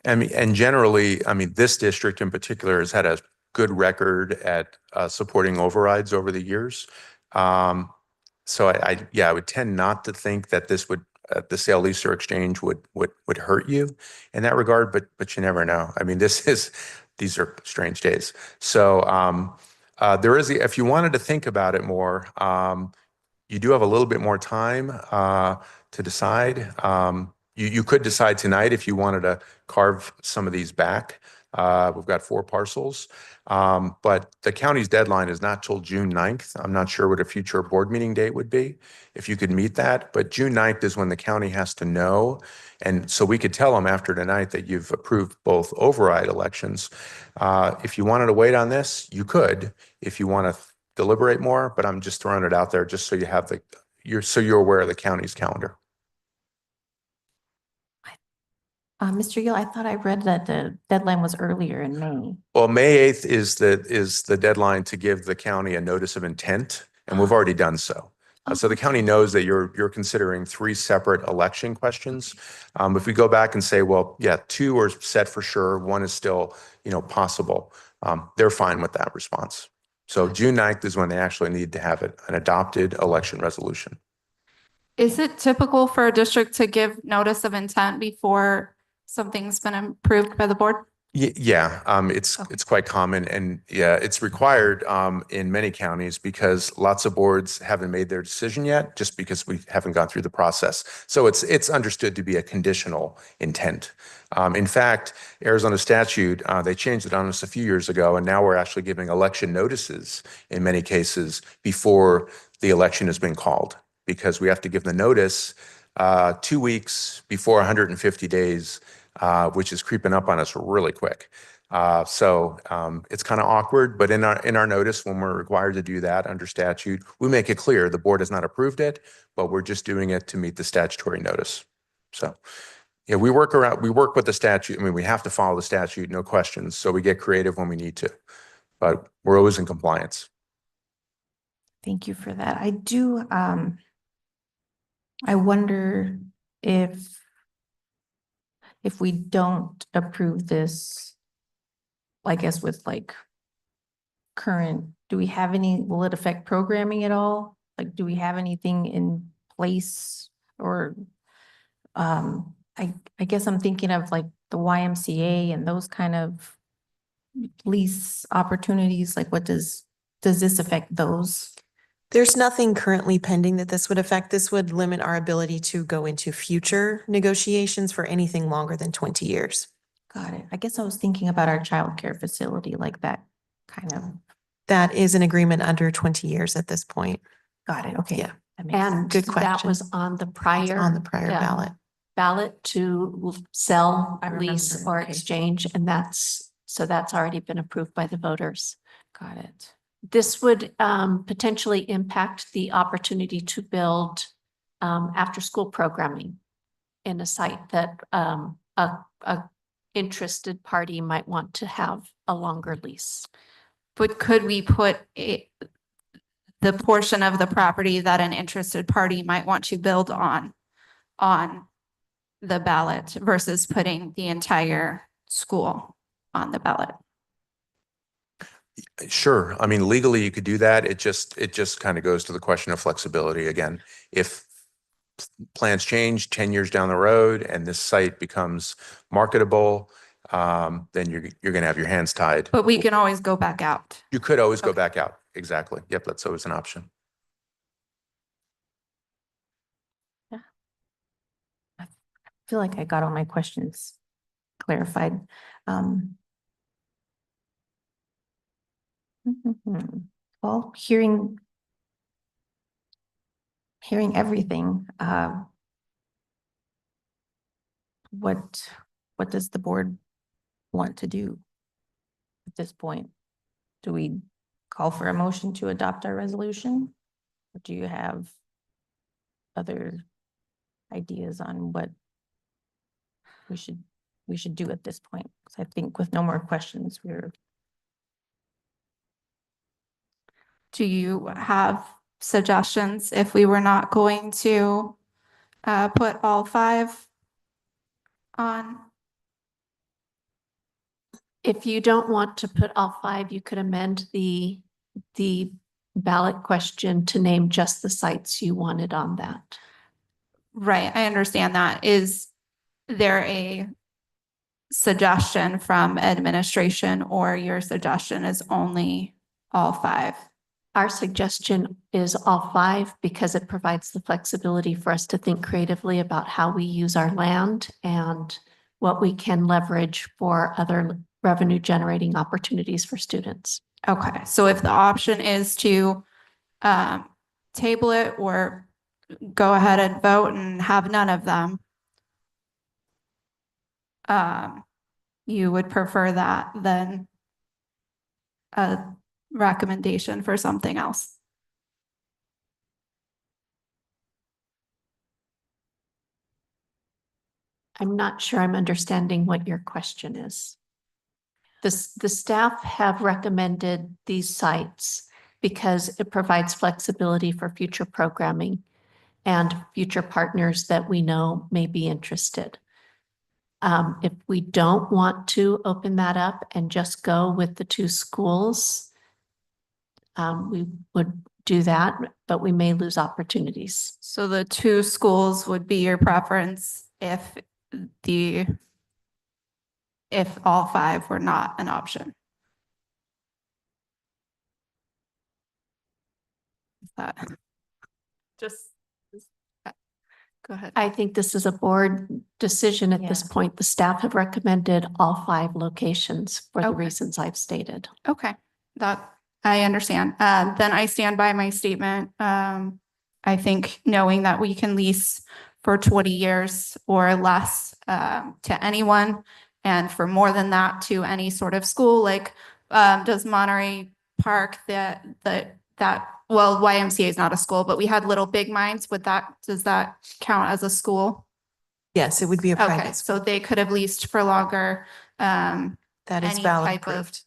I mean, and generally, I mean, this district in particular has had a good record at supporting overrides over the years. So I would tend not to think that this would the sale, lease, or exchange would hurt you in that regard, but you never know. I mean, these are strange days. So there is, if you wanted to think about it more, you do have a little bit more time to decide. You could decide tonight if you wanted to carve some of these back. We've got 4 parcels, but the county's deadline is not till June 9th. I'm not sure what a future board meeting date would be, if you could meet that, but June 9th is when the county has to know. And so we could tell them after tonight that you've approved both override elections. If you wanted to wait on this, you could, if you want to deliberate more, but I'm just throwing it out there just so you have you're aware of the county's calendar. Mr. Gill, I thought I read that the deadline was earlier in May. Well, May 8th is the deadline to give the county a notice of intent, and we've already done so. So the county knows that you're considering 3 separate election questions. If we go back and say, well, yeah, 2 are set for sure, 1 is still, possible. They're fine with that response. So June 9th is when they actually need to have an adopted election resolution. Is it typical for a district to give notice of intent before something's been approved by the board? Yeah, it's quite common, and yeah, it's required in many counties because lots of boards haven't made their decision yet, just because we haven't gone through the process. So it's understood to be a conditional intent. In fact, Arizona statute, they changed it on us a few years ago, and now we're actually giving election notices in many cases before the election has been called, because we have to give the notice 2 weeks before 150 days. Which is creeping up on us really quick. So it's kind of awkward, but in our notice, when we're required to do that under statute, we make it clear the board has not approved it, but we're just doing it to meet the statutory notice. So yeah, we work with the statute. I mean, we have to follow the statute, no questions. So we get creative when we need to, but we're always in compliance. Thank you for that. I do, I wonder if we don't approve this, I guess with like current, do we have will it affect programming at all? Like, do we have anything in place, or I guess I'm thinking of like the YMCA and those kind of lease opportunities. Like, what does this affect those? There's nothing currently pending that this would affect. This would limit our ability to go into future negotiations for anything longer than 20 years. Got it. I guess I was thinking about our childcare facility, like that kind of. That is an agreement under 20 years at this point. Got it. Okay. Yeah. That makes And Good that question. was on the It's prior. on the prior yeah. ballot. ballot to sell, I lease, remember, or okay. exchange, and that's already been approved by the voters. Got it. This would potentially impact the opportunity to build after-school programming in a site that a interested party might want to have a longer lease. But could we put the portion of the property that an interested party might want to build on the ballot versus putting the entire school on the ballot? Sure. I mean, legally you could do that. It just kind of goes to the question of flexibility. Again, if plans change 10 years down the road and this site becomes marketable, then you're going to have your hands tied. But we can always go back out. You could always go Okay. back out. Exactly. Yep. That's always an option. I feel like I got all my questions clarified. Well, hearing everything, what does the board want to do at this point? Do we call for a motion to adopt our resolution? Or do you have other ideas on what we should do at this point? Because I think with no more questions, Do you have suggestions if we were not going to put all 5 on? If you don't want to put all 5, you could amend the ballot question to name just the sites you wanted on that. Right, I understand that. Is there a suggestion from administration, or your suggestion is only all 5? Our suggestion is all 5 because it provides the flexibility for us to think creatively about how we use our land and what we can leverage for other revenue generating opportunities for students. Okay, so if the option is to table it or go ahead and vote and have none of them, you would prefer that than a recommendation for something else? I'm not sure I'm understanding what your question is. The staff have recommended these sites because it provides flexibility for future programming and future partners that we know may be interested. If we don't want to open that up and just go with the 2 schools, we would do that, but we may lose opportunities. So the 2 schools would be your preference if all 5 were not an option? Is that just go ahead. I think this is a board decision at this Yeah. point. The staff have recommended all 5 locations for the Okay. reasons I've stated. Okay, that I understand. Then I stand by my statement. I think knowing that we can lease for 20 years or less to anyone, and for more than that to any sort of school, like does Monterey Park well, YMCA is not a school, but we had Little Big Minds. Does that count as a school? Yes, it would be a Okay, private school. so they could have leased for longer. That is any ballot type of- approved.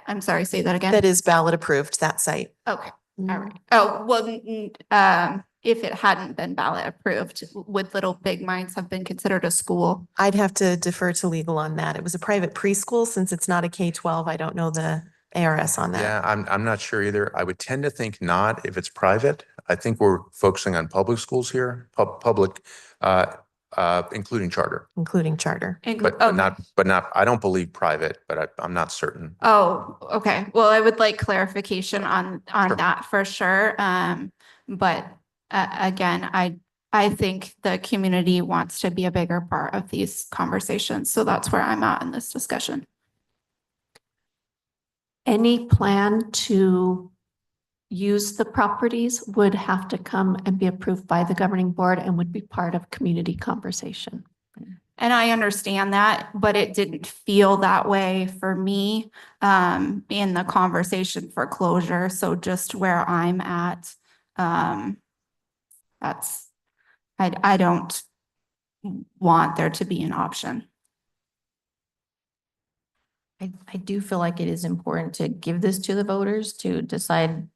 I'm sorry, say that again. That is ballot approved, that site. Okay, all Mm. right. Oh, well, if it hadn't been ballot approved, would Little Big Minds have been considered a school? I'd have to defer to legal on that. It was a private preschool. Since it's not a K-12, I don't know the ARS on that. Yeah, I'm not sure either. I would tend to think not if it's private. I think we're focusing on public schools here, public, including charter, Including charter. but not, I don't believe private, but I'm not certain. Oh, okay. Well, I would like clarification on Sure. that for sure. But again, I think the community wants to be a bigger part of these conversations. So that's where I'm at in this discussion. Any plan to use the properties would have to come and be approved by the governing board and would be part of community conversation. And I understand that, but it didn't feel that way for me in the conversation for closure. So just where I'm at, that's, I don't want there to be an option. I do feel like it is important to give this to the voters to decide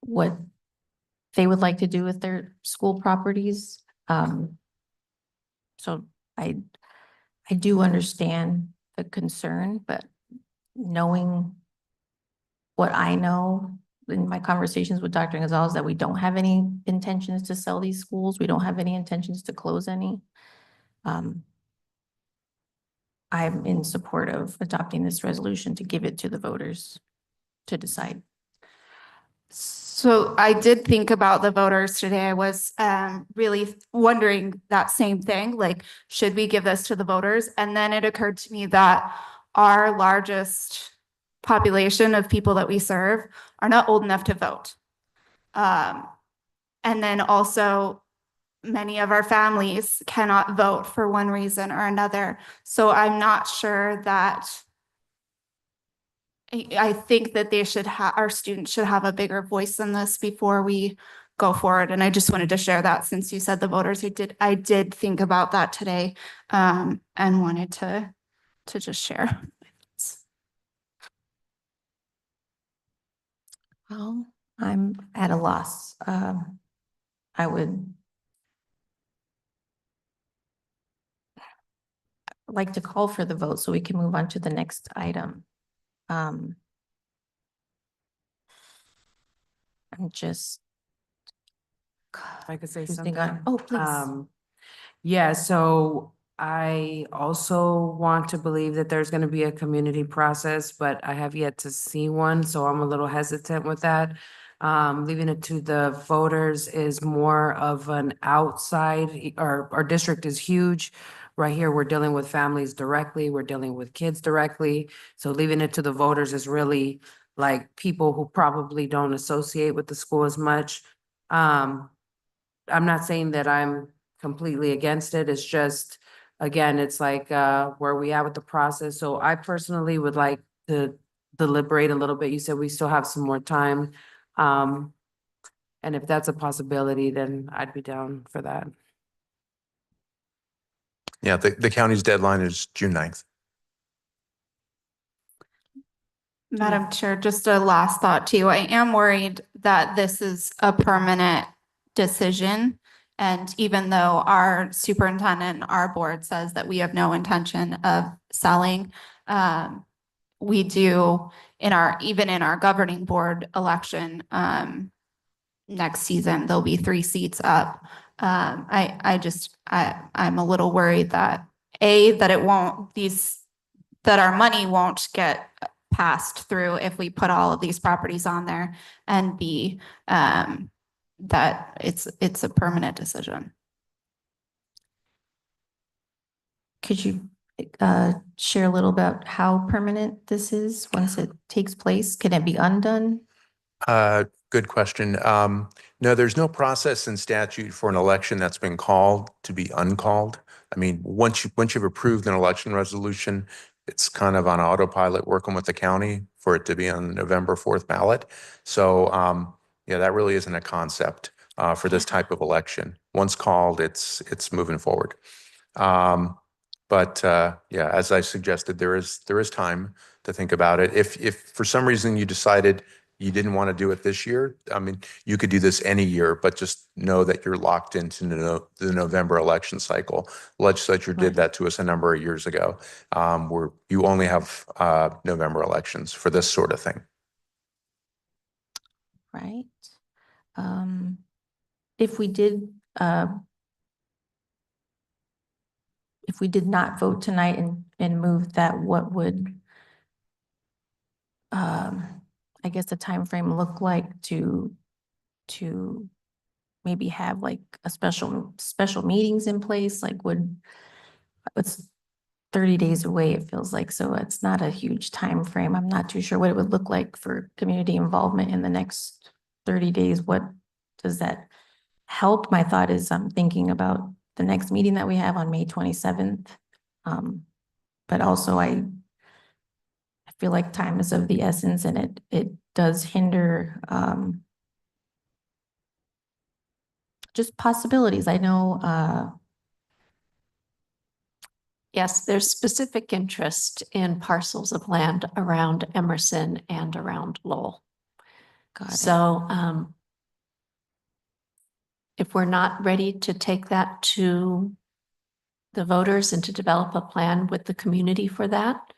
what they would like to do with their school properties. So I do understand the concern, but knowing what I know in my conversations with Dr. Gonzalez, that we don't have any intentions to sell these schools. We don't have any intentions to close any. I'm in support of adopting this resolution to give it to the voters to decide. So I did think about the voters today. I was really wondering that same thing, like, should we give this to the voters? And then it occurred to me that our largest population of people that we serve are not old enough to vote. And then also many of our families cannot vote for one reason or another. So I'm not sure that I think that they should have, our students should have a bigger voice in this before we go forward. And I just wanted to share that since you said the voters, I did think about that today and wanted to just share. Well, I'm at a loss. I would like to call for the vote so we can move on to the next item. I'm just. If I could say choosing something. on- Oh, please. Yeah, so I also want to believe that there's gonna be a community process, but I have yet to see one, so I'm a little hesitant with that. Leaving it to the voters is more of an outside, our district is huge. Right here, we're dealing with families directly, we're dealing with kids directly. So leaving it to the voters is really like people who probably don't associate with the school as much. I'm not saying that I'm completely against it. It's just, again, it's like, where we at with the process. So I personally would like to deliberate a little bit. You said we still have some more time. And if that's a possibility, then I'd be down for that. Yeah, the county's deadline is June 9th. Madam Chair, just a last thought too. I am worried that this is a permanent decision. And even though our superintendent, and our board says that we have no intention of selling, we do even in our governing board election, next season, there'll be 3 seats up. I'm a little worried that that our money won't get passed through if we put all of these properties on there, and B, that it's a permanent decision. Could you share a little about how permanent this is once it takes place? Can it be undone? Good question. No, there's no process in statute for an election that's been called to be uncalled. I mean, once you've approved an election resolution, it's kind of on autopilot working with the county for it to be on the November 4th ballot. So, yeah, that really isn't a concept for this type of election. Once called, it's moving forward. But yeah, as I suggested, there is time to think about it. If for some reason you decided you didn't want to do it this year, I mean, you could do this any year, but just know that you're locked into the November election cycle. The legislature did that to us a number of years ago, where you only have November elections for this sort of thing. Right. If we did not vote tonight and move that, what would I guess the time frame look like to maybe have like a special meetings in place? Like what's 30 days away, it feels like, so it's not a huge time frame. I'm not too sure what it would look like for community involvement in the next 30 days. What does that help? My thought is I'm thinking about the next meeting that we have on May 27th. But also I feel like time is of the essence, and it does hinder just possibilities. I know Yes, there's specific interest in parcels of land around Emerson and around Lowell. got it. So if we're not ready to take that to the voters and to develop a plan with the community for that,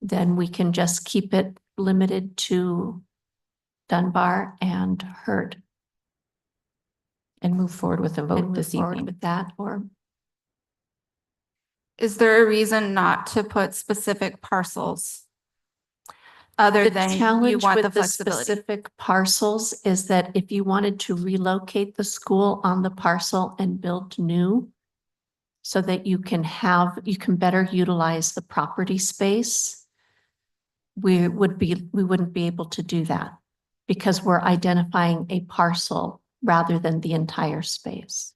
then we can just keep it limited to Dunbar and Hurd. And move forward with a And vote move this forward evening. with that, or Is there a reason not to put specific parcels? Other the than you challenge want the with the flexibility? specific parcels is that if you wanted to relocate the school on the parcel and build new, so that you can better utilize the property space, we wouldn't be able to do that because we're identifying a parcel rather than the entire space.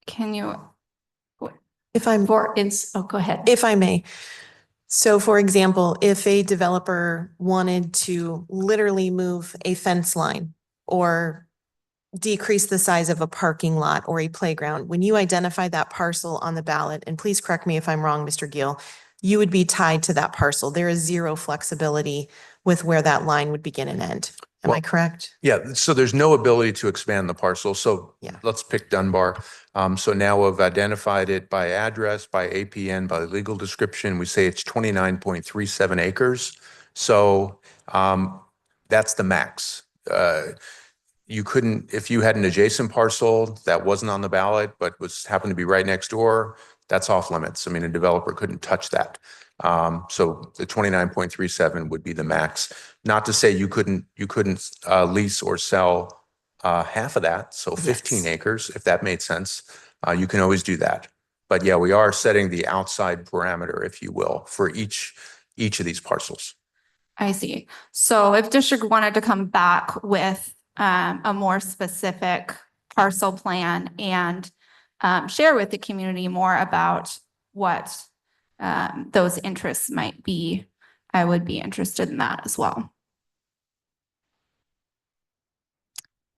Can you, If I'm, Oh, go ahead. if I may. So for example, if a developer wanted to literally move a fence line or decrease the size of a parking lot or a playground, when you identify that parcel on the ballot, and please correct me if I'm wrong, Mr. Gill, you would be tied to that parcel. There is zero flexibility with where that line would begin and end. Am I Well, correct? Yeah, so there's no ability to expand the parcel. So Yeah. let's pick Dunbar. So now we've identified it by address, by APN, by legal description. We say it's 29.37 acres. So that's the max. You couldn't, if you had an adjacent parcel that wasn't on the ballot, but happened to be right next door, that's off limits. I mean, a developer couldn't touch that. So the 29.37 would be the max. Not to say you couldn't lease or sell half of that, so 15 Yes. acres, if that made sense. You can always do that. But yeah, we are setting the outside parameter, if you will, for each of these parcels. I see. So if district wanted to come back with a more specific parcel plan and share with the community more about what those interests might be, I would be interested in that as well.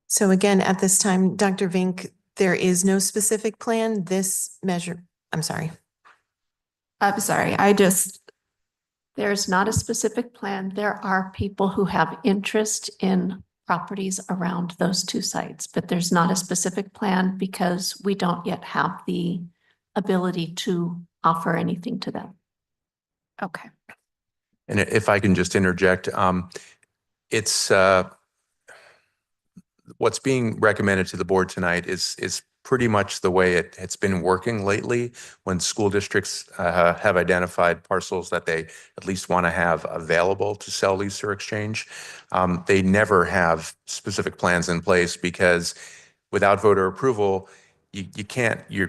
So again, at this time, Dr. Vink, there is no specific plan. This measure, I'm sorry. I'm sorry, There's not a specific plan. There are people who have interest in properties around those two sites, but there's not a specific plan because we don't yet have the ability to offer anything to them. okay. And if I can just interject, it's what's being recommended to the board tonight is pretty much the way it's been working lately when school districts have identified parcels that they at least want to have available to sell, lease, or exchange. They never have specific plans in place because without voter approval, you can't, you're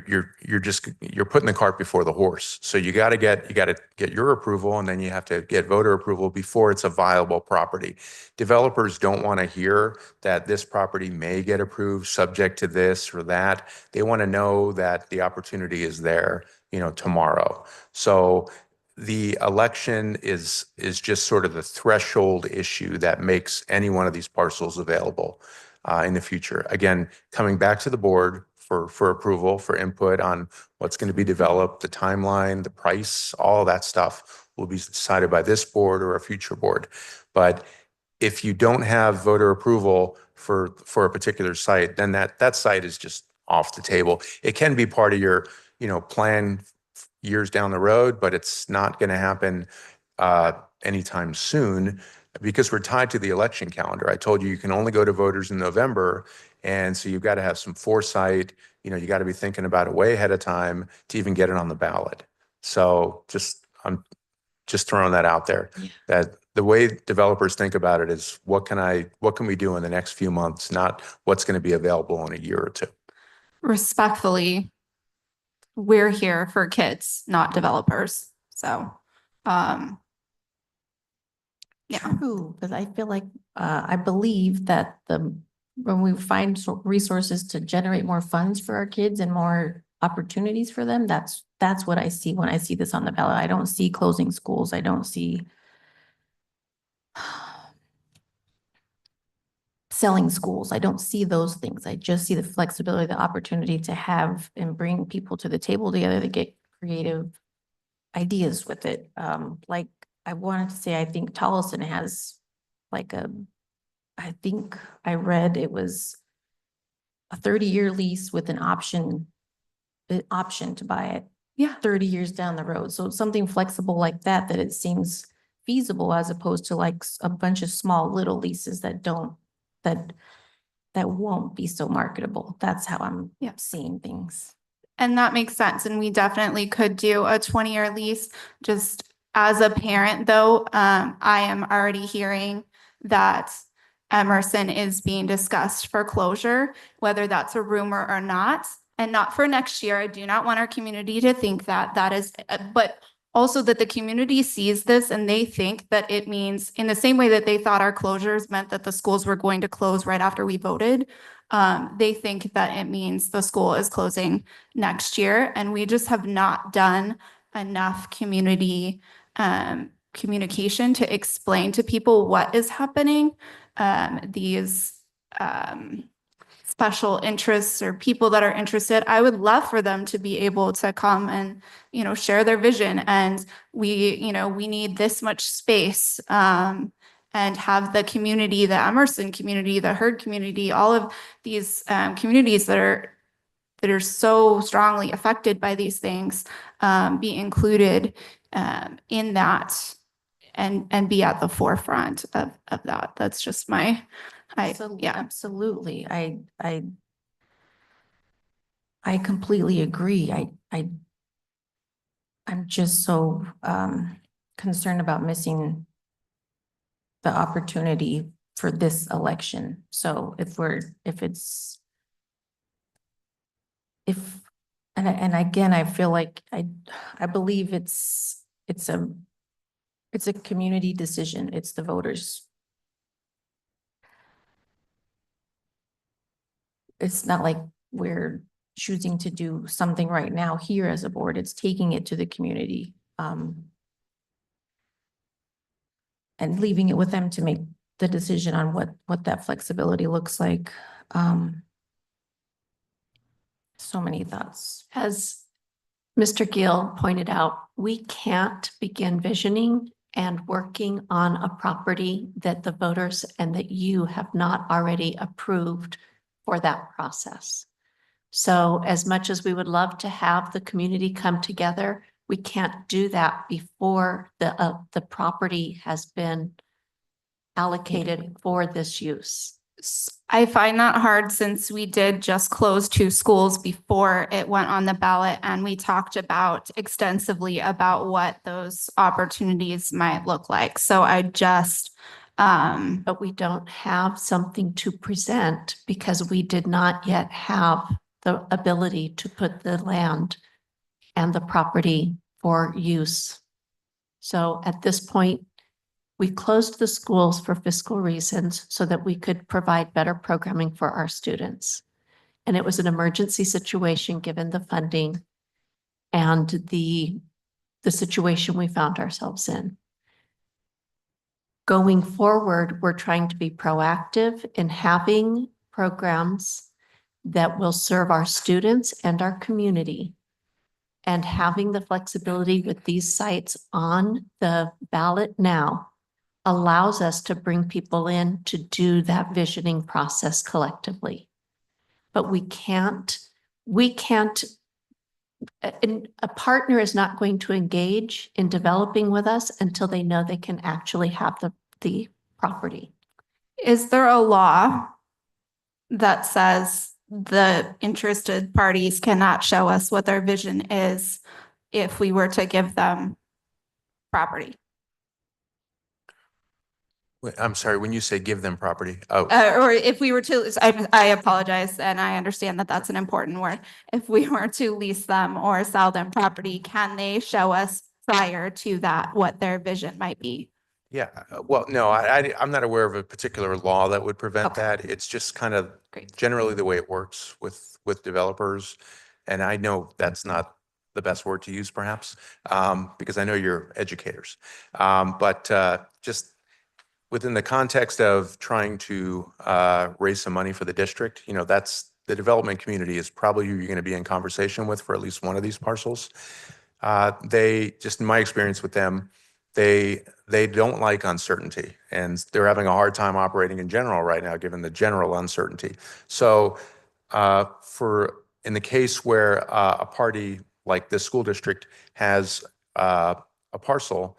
putting the cart before the horse. So you got to get your approval, and then you have to get voter approval before it's a viable property. Developers don't want to hear that this property may get approved subject to this or that. They want to know that the opportunity is there, tomorrow. So the election is just sort of the threshold issue that makes any one of these parcels available in the future. Again, coming back to the board for approval, for input on what's going to be developed, the timeline, the price, all that stuff will be decided by this board or a future board. But if you don't have voter approval for a particular site, then that site is just off the table. It can be part of your, plan years down the road, but it's not going to happen anytime soon because we're tied to the election calendar. I told you can only go to voters in November. And so you've got to have some foresight. You got to be thinking about it way ahead of time to even get it on the ballot. So I'm just throwing that out there, that the way developers think about it is what can we do in the next few months, not what's going to be available in a year or two. Respectfully, we're here for kids, not developers. So, yeah. True, because I feel like, I believe that when we find resources to generate more funds for our kids and more opportunities for them, that's what I see when I see this on the ballot. I don't see closing schools. I don't see selling schools. I don't see those things. I just see the flexibility, the opportunity to have and bring people to the table together to get creative ideas with it. Like I wanted to say, I think Tolleson has like I think I read it was a 30-year lease with an option to buy it. Yeah. 30 years down the road. So something flexible like that, that it seems feasible as opposed to like a bunch of small little leases that won't be so marketable. That's how I'm seeing things. And that makes sense. And we definitely could do a 20-year lease. Just as a parent, though, I am already hearing that Emerson is being discussed for closure, whether that's a rumor or not, and not for next year. I do not want our community to think that is, but also that the community sees this and they think that it means, in the same way that they thought our closures meant that the schools were going to close right after we voted, they think that it means the school is closing next year. And we just have not done enough community communication to explain to people what is happening. These special interests or people that are interested, I would love for them to be able to come and, share their vision. And we need this much space, and have the community, the Emerson community, the Hurd community, all of these communities that are so strongly affected by these things, be included in that and be at the forefront of that. That's just my, Absolutely. I completely agree. I'm just so concerned about missing the opportunity for this election. So and again, I feel like I believe it's a community decision. It's the voters. It's not like we're choosing to do something right now here as a board. It's taking it to the community. And leaving it with them to make the decision on what that flexibility looks like. So many thoughts. As Mr. Gill pointed out, we can't begin visioning and working on a property that the voters and that you have not already approved for that process. So as much as we would love to have the community come together, we can't do that before the property has been allocated for this use. I find that hard since we did just close 2 schools before it went on the ballot, and we talked extensively about what those opportunities might look like. So I just, but we don't have something to present because we did not yet have the ability to put the land and the property for use. So at this point, we closed the schools for fiscal reasons so that we could provide better programming for our students. And it was an emergency situation given the funding and the situation we found ourselves in. Going forward, we're trying to be proactive in having programs that will serve our students and our community. And having the flexibility with these sites on the ballot now allows us to bring people in to do that visioning process collectively. But we can't, and a partner is not going to engage in developing with us until they know they can actually have the property. is there a law that says the interested parties cannot show us what their vision is if we were to give them property? I'm sorry, when you say give them property, oh, Or if we were to, I apologize, and I understand that that's an important word. If we were to lease them or sell them property, can they show us prior to that what their vision might be? yeah, well, no, I'm not aware of a particular law that would prevent Okay. that. It's just kind of Great. generally the way it works with developers. And I know that's not the best word to use perhaps, because I know you're educators. But just within the context of trying to raise some money for the district, that's the development community is probably who you're going to be in conversation with for at least one of these parcels. They, just in my experience with them, they don't like uncertainty, and they're having a hard time operating in general right now, given the general uncertainty. So in the case where a party like this school district has a parcel,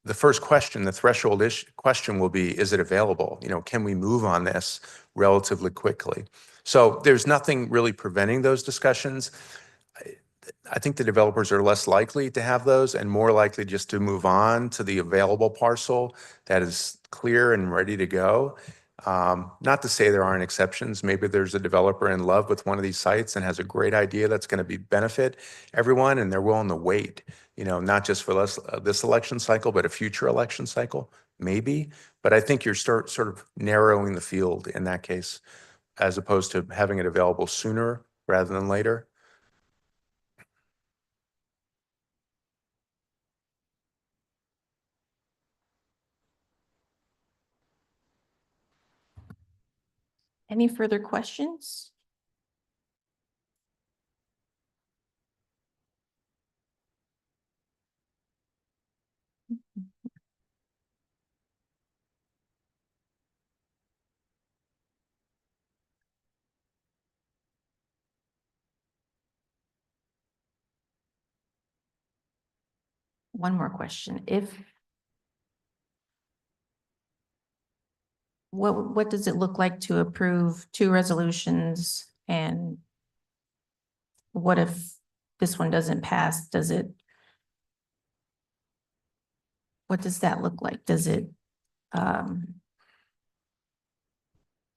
the first question, the threshold question will be, is it available? Can we move on this relatively quickly? So there's nothing really preventing those discussions. I think the developers are less likely to have those and more likely just to move on to the available parcel that is clear and ready to go. Not to say there aren't exceptions. Maybe there's a developer in love with one of these sites and has a great idea that's going to benefit everyone, and they're willing to wait, not just for this election cycle, but a future election cycle, maybe. But I think you're sort of narrowing the field in that case, as opposed to having it available sooner rather than later. Any further questions? One more question. What does it look like to approve two resolutions? And what if this one doesn't pass? What does that look like? Does it,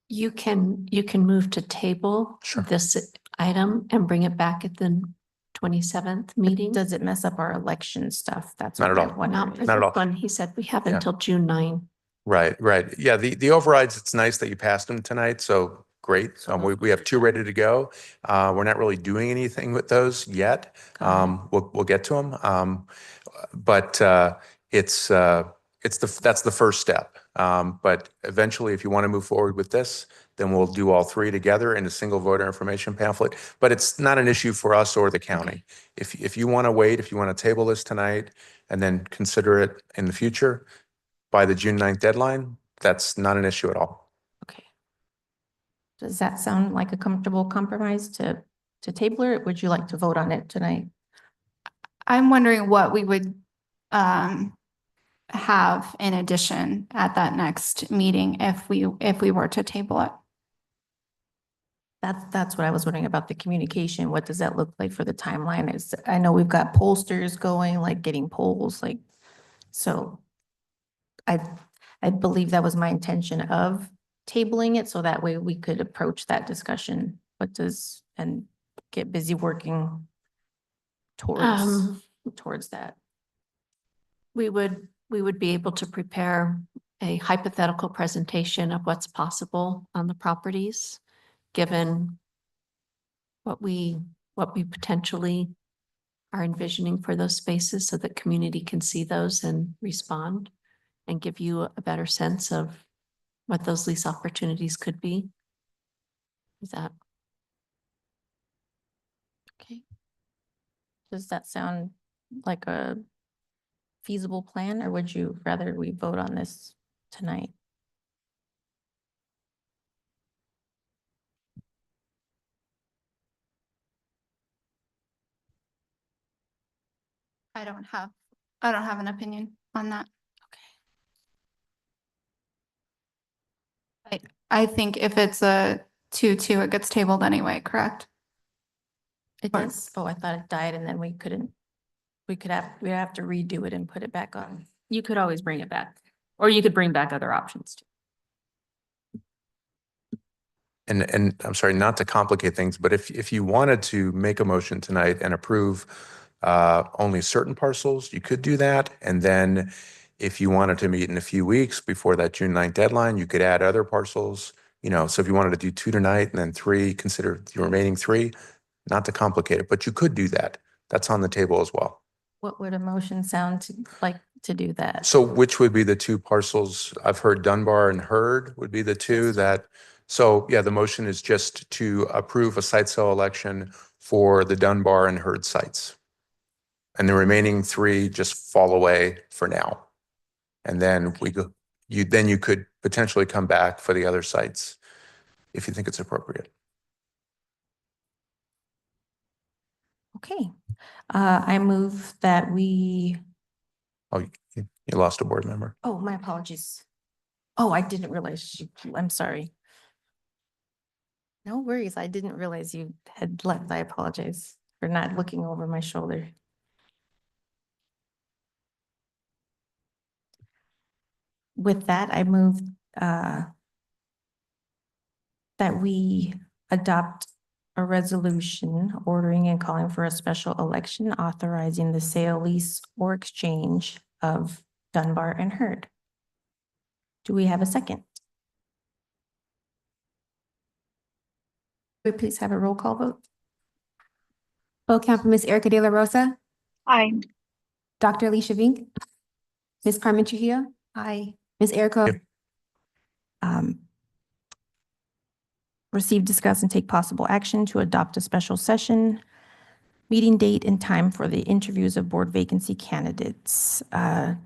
You can move to table Sure. this item and bring it back at the 27th meeting. does it mess up our election stuff? That's Not what at I'm all. wondering. Not for Not at all. this one. He said we have Yeah. until June 9. Right. Yeah, the overrides, it's nice that you passed them tonight, so great. We have two ready to go. We're not really doing anything with those yet. We'll get to them. But that's the first step. But eventually, if you want to move forward with this, then we'll do all three together in a single voter information pamphlet. But it's not an issue for us or the county. If you want to wait, if you want to table this tonight and then consider it in the future, by the June 9th deadline, that's not an issue at all. Okay. Does that sound like a comfortable compromise to table it? Would you like to vote on it tonight? I'm wondering what we would have in addition at that next meeting if we were to table it. That's what I was wondering about the communication. What does that look like for the timeline? I know we've got pollsters going, like getting polls, so I believe that was my intention of tabling it, so that way we could approach that discussion. And get busy working towards that. We would be able to prepare a hypothetical presentation of what's possible on the properties, given what we potentially are envisioning for those spaces, so that community can see those and respond and give you a better sense of what those lease opportunities could be. Is that Okay. Does that sound like a feasible plan, or would you rather we vote on this tonight? I don't have an opinion on that. Okay. I think if it's a 2-2, it gets tabled anyway, correct? It does. Oh, I thought it died and then we'd have to redo it and put it back on. You could always bring it back. Or you could bring back other options too. And I'm sorry, not to complicate things, but if you wanted to make a motion tonight and approve only certain parcels, you could do that. And then if you wanted to meet in a few weeks before that June 9th deadline, you could add other parcels. You know, so if you wanted to do 2 tonight and then 3, consider the remaining 3, not to complicate it, but you could do that. That's on the table as well. What would a motion sound like to do that? So which would be the 2 parcels? I've heard Dunbar and Hurd would be the 2 that, so yeah, the motion is just to approve a site sale election for the Dunbar and Hurd sites. And the remaining 3 just fall away for now. And then you could potentially come back for the other sites if you think it's appropriate. Okay. I move that we, Oh, you lost a board member. oh, my apologies. Oh, I didn't realize I'm sorry. No worries. I didn't realize you had left. I apologize for not looking over my shoulder. With that, I move that we adopt a resolution ordering and calling for a special election authorizing the sale, lease, or exchange of Dunbar and Hurd. Do we have a second? Would we please have a roll call vote? Full count for Ms. Erica De La Rosa, Aye. Dr. Alicia Vink, Ms. Carmen Trujillo, Aye. Ms. Erica. Receive, discuss, and take possible action to adopt a special session, meeting date and time for the interviews of board vacancy candidates. Are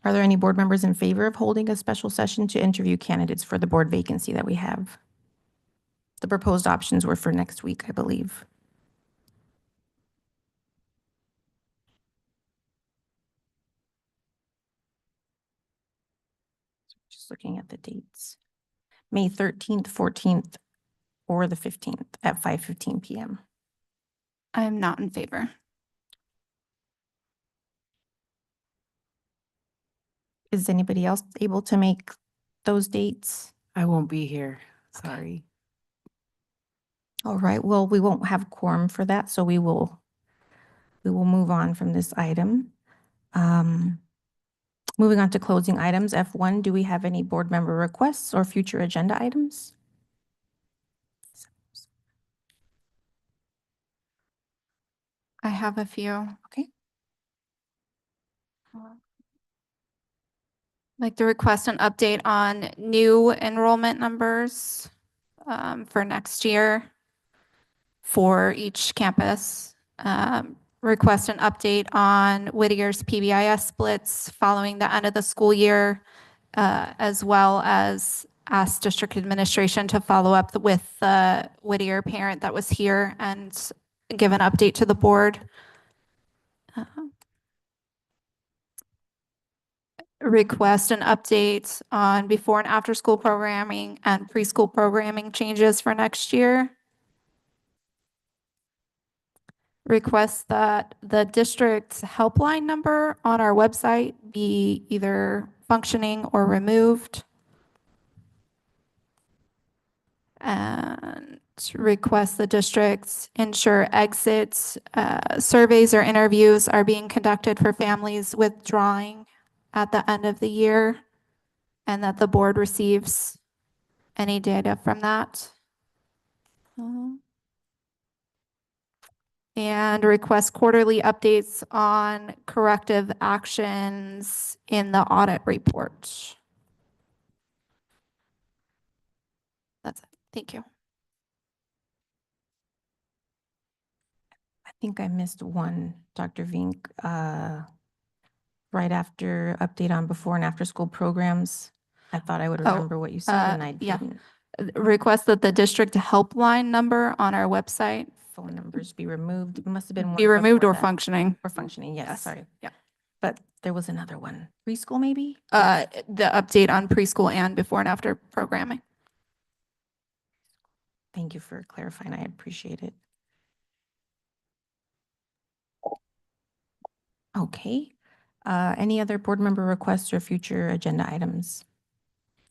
there any board members in favor of holding a special session to interview candidates for the board vacancy that we have? The proposed options were for next week, I believe. Just looking at the dates. May 13th, 14th, or the 15th at 5:15 p.m. I am not in favor. Is anybody else able to make those dates? I won't be here. Sorry. All right, well, we won't have quorum for that, so we will move on from this item. Moving on to closing items, F1, do we have any board member requests or future agenda items? I have a few. Okay. Like to request an update on new enrollment numbers for next year for each campus. Request an update on Whittier's PBIS splits following the end of the school year, as well as ask district administration to follow up with the Whittier parent that was here and give an update to the board. Request an update on before and after school programming and preschool programming changes for next year. Request that the district's helpline number on our website be either functioning or removed. And request the districts ensure exits, surveys or interviews are being conducted for families withdrawing at the end of the year, and that the board receives any data from that. And request quarterly updates on corrective actions in the audit report. That's it. Thank you. I think I missed one, Dr. Vink. Right after update on before and after school programs. I thought I would remember what you said and I yeah. didn't. Request that the district helpline number on our website Phone numbers be removed. It must have been one be removed before or that. functioning. Or functioning, yes, sorry. Yeah. But there was another one. Preschool, maybe? The update on preschool and before and after programming. Thank you for clarifying. I appreciate it. Okay. Any other board member requests or future agenda items?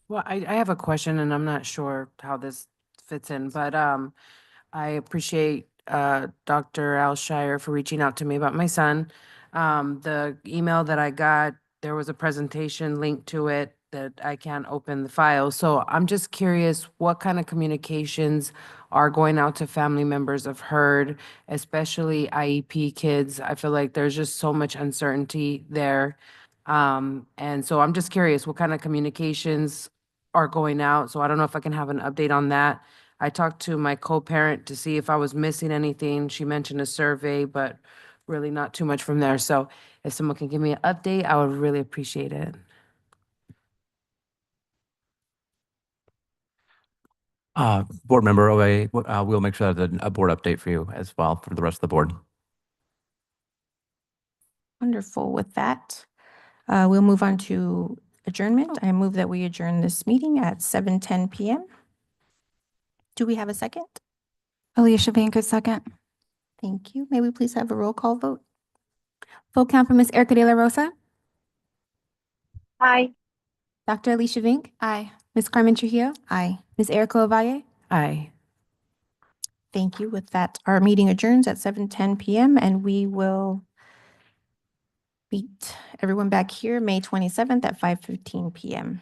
Well, I have a question and I'm not sure how this fits in, but I appreciate Dr. Alshire for reaching out to me about my son. The email that I got, there was a presentation linked to it that I can't open the file. So I'm just curious what kind of communications are going out to family members of HERD, especially IEP kids. I feel like there's just so much uncertainty there. And so I'm just curious what kind of communications are going out. So I don't know if I can have an update on that. I talked to my co-parent to see if I was missing anything. She mentioned a survey, but really not too much from there. So if someone can give me an update, I would really appreciate it. Board member Owe, we'll make sure that a board update for you as well for the rest of the board. Wonderful. With that, we'll move on to adjournment. I move that we adjourn this meeting at 7:10 PM. Do we have a second? Alicia Vanker, second. Thank you. May we please have a roll call vote? Full count for Ms. Erica De La Rosa, Aye. Dr. Alicia Vink, Aye. Ms. Carmen Trujillo, Aye. Ms. Erica Ovalle. Aye. Thank you. With that, our meeting adjourns at 7:10 PM and we will meet everyone back here May 27th at 5:15 PM.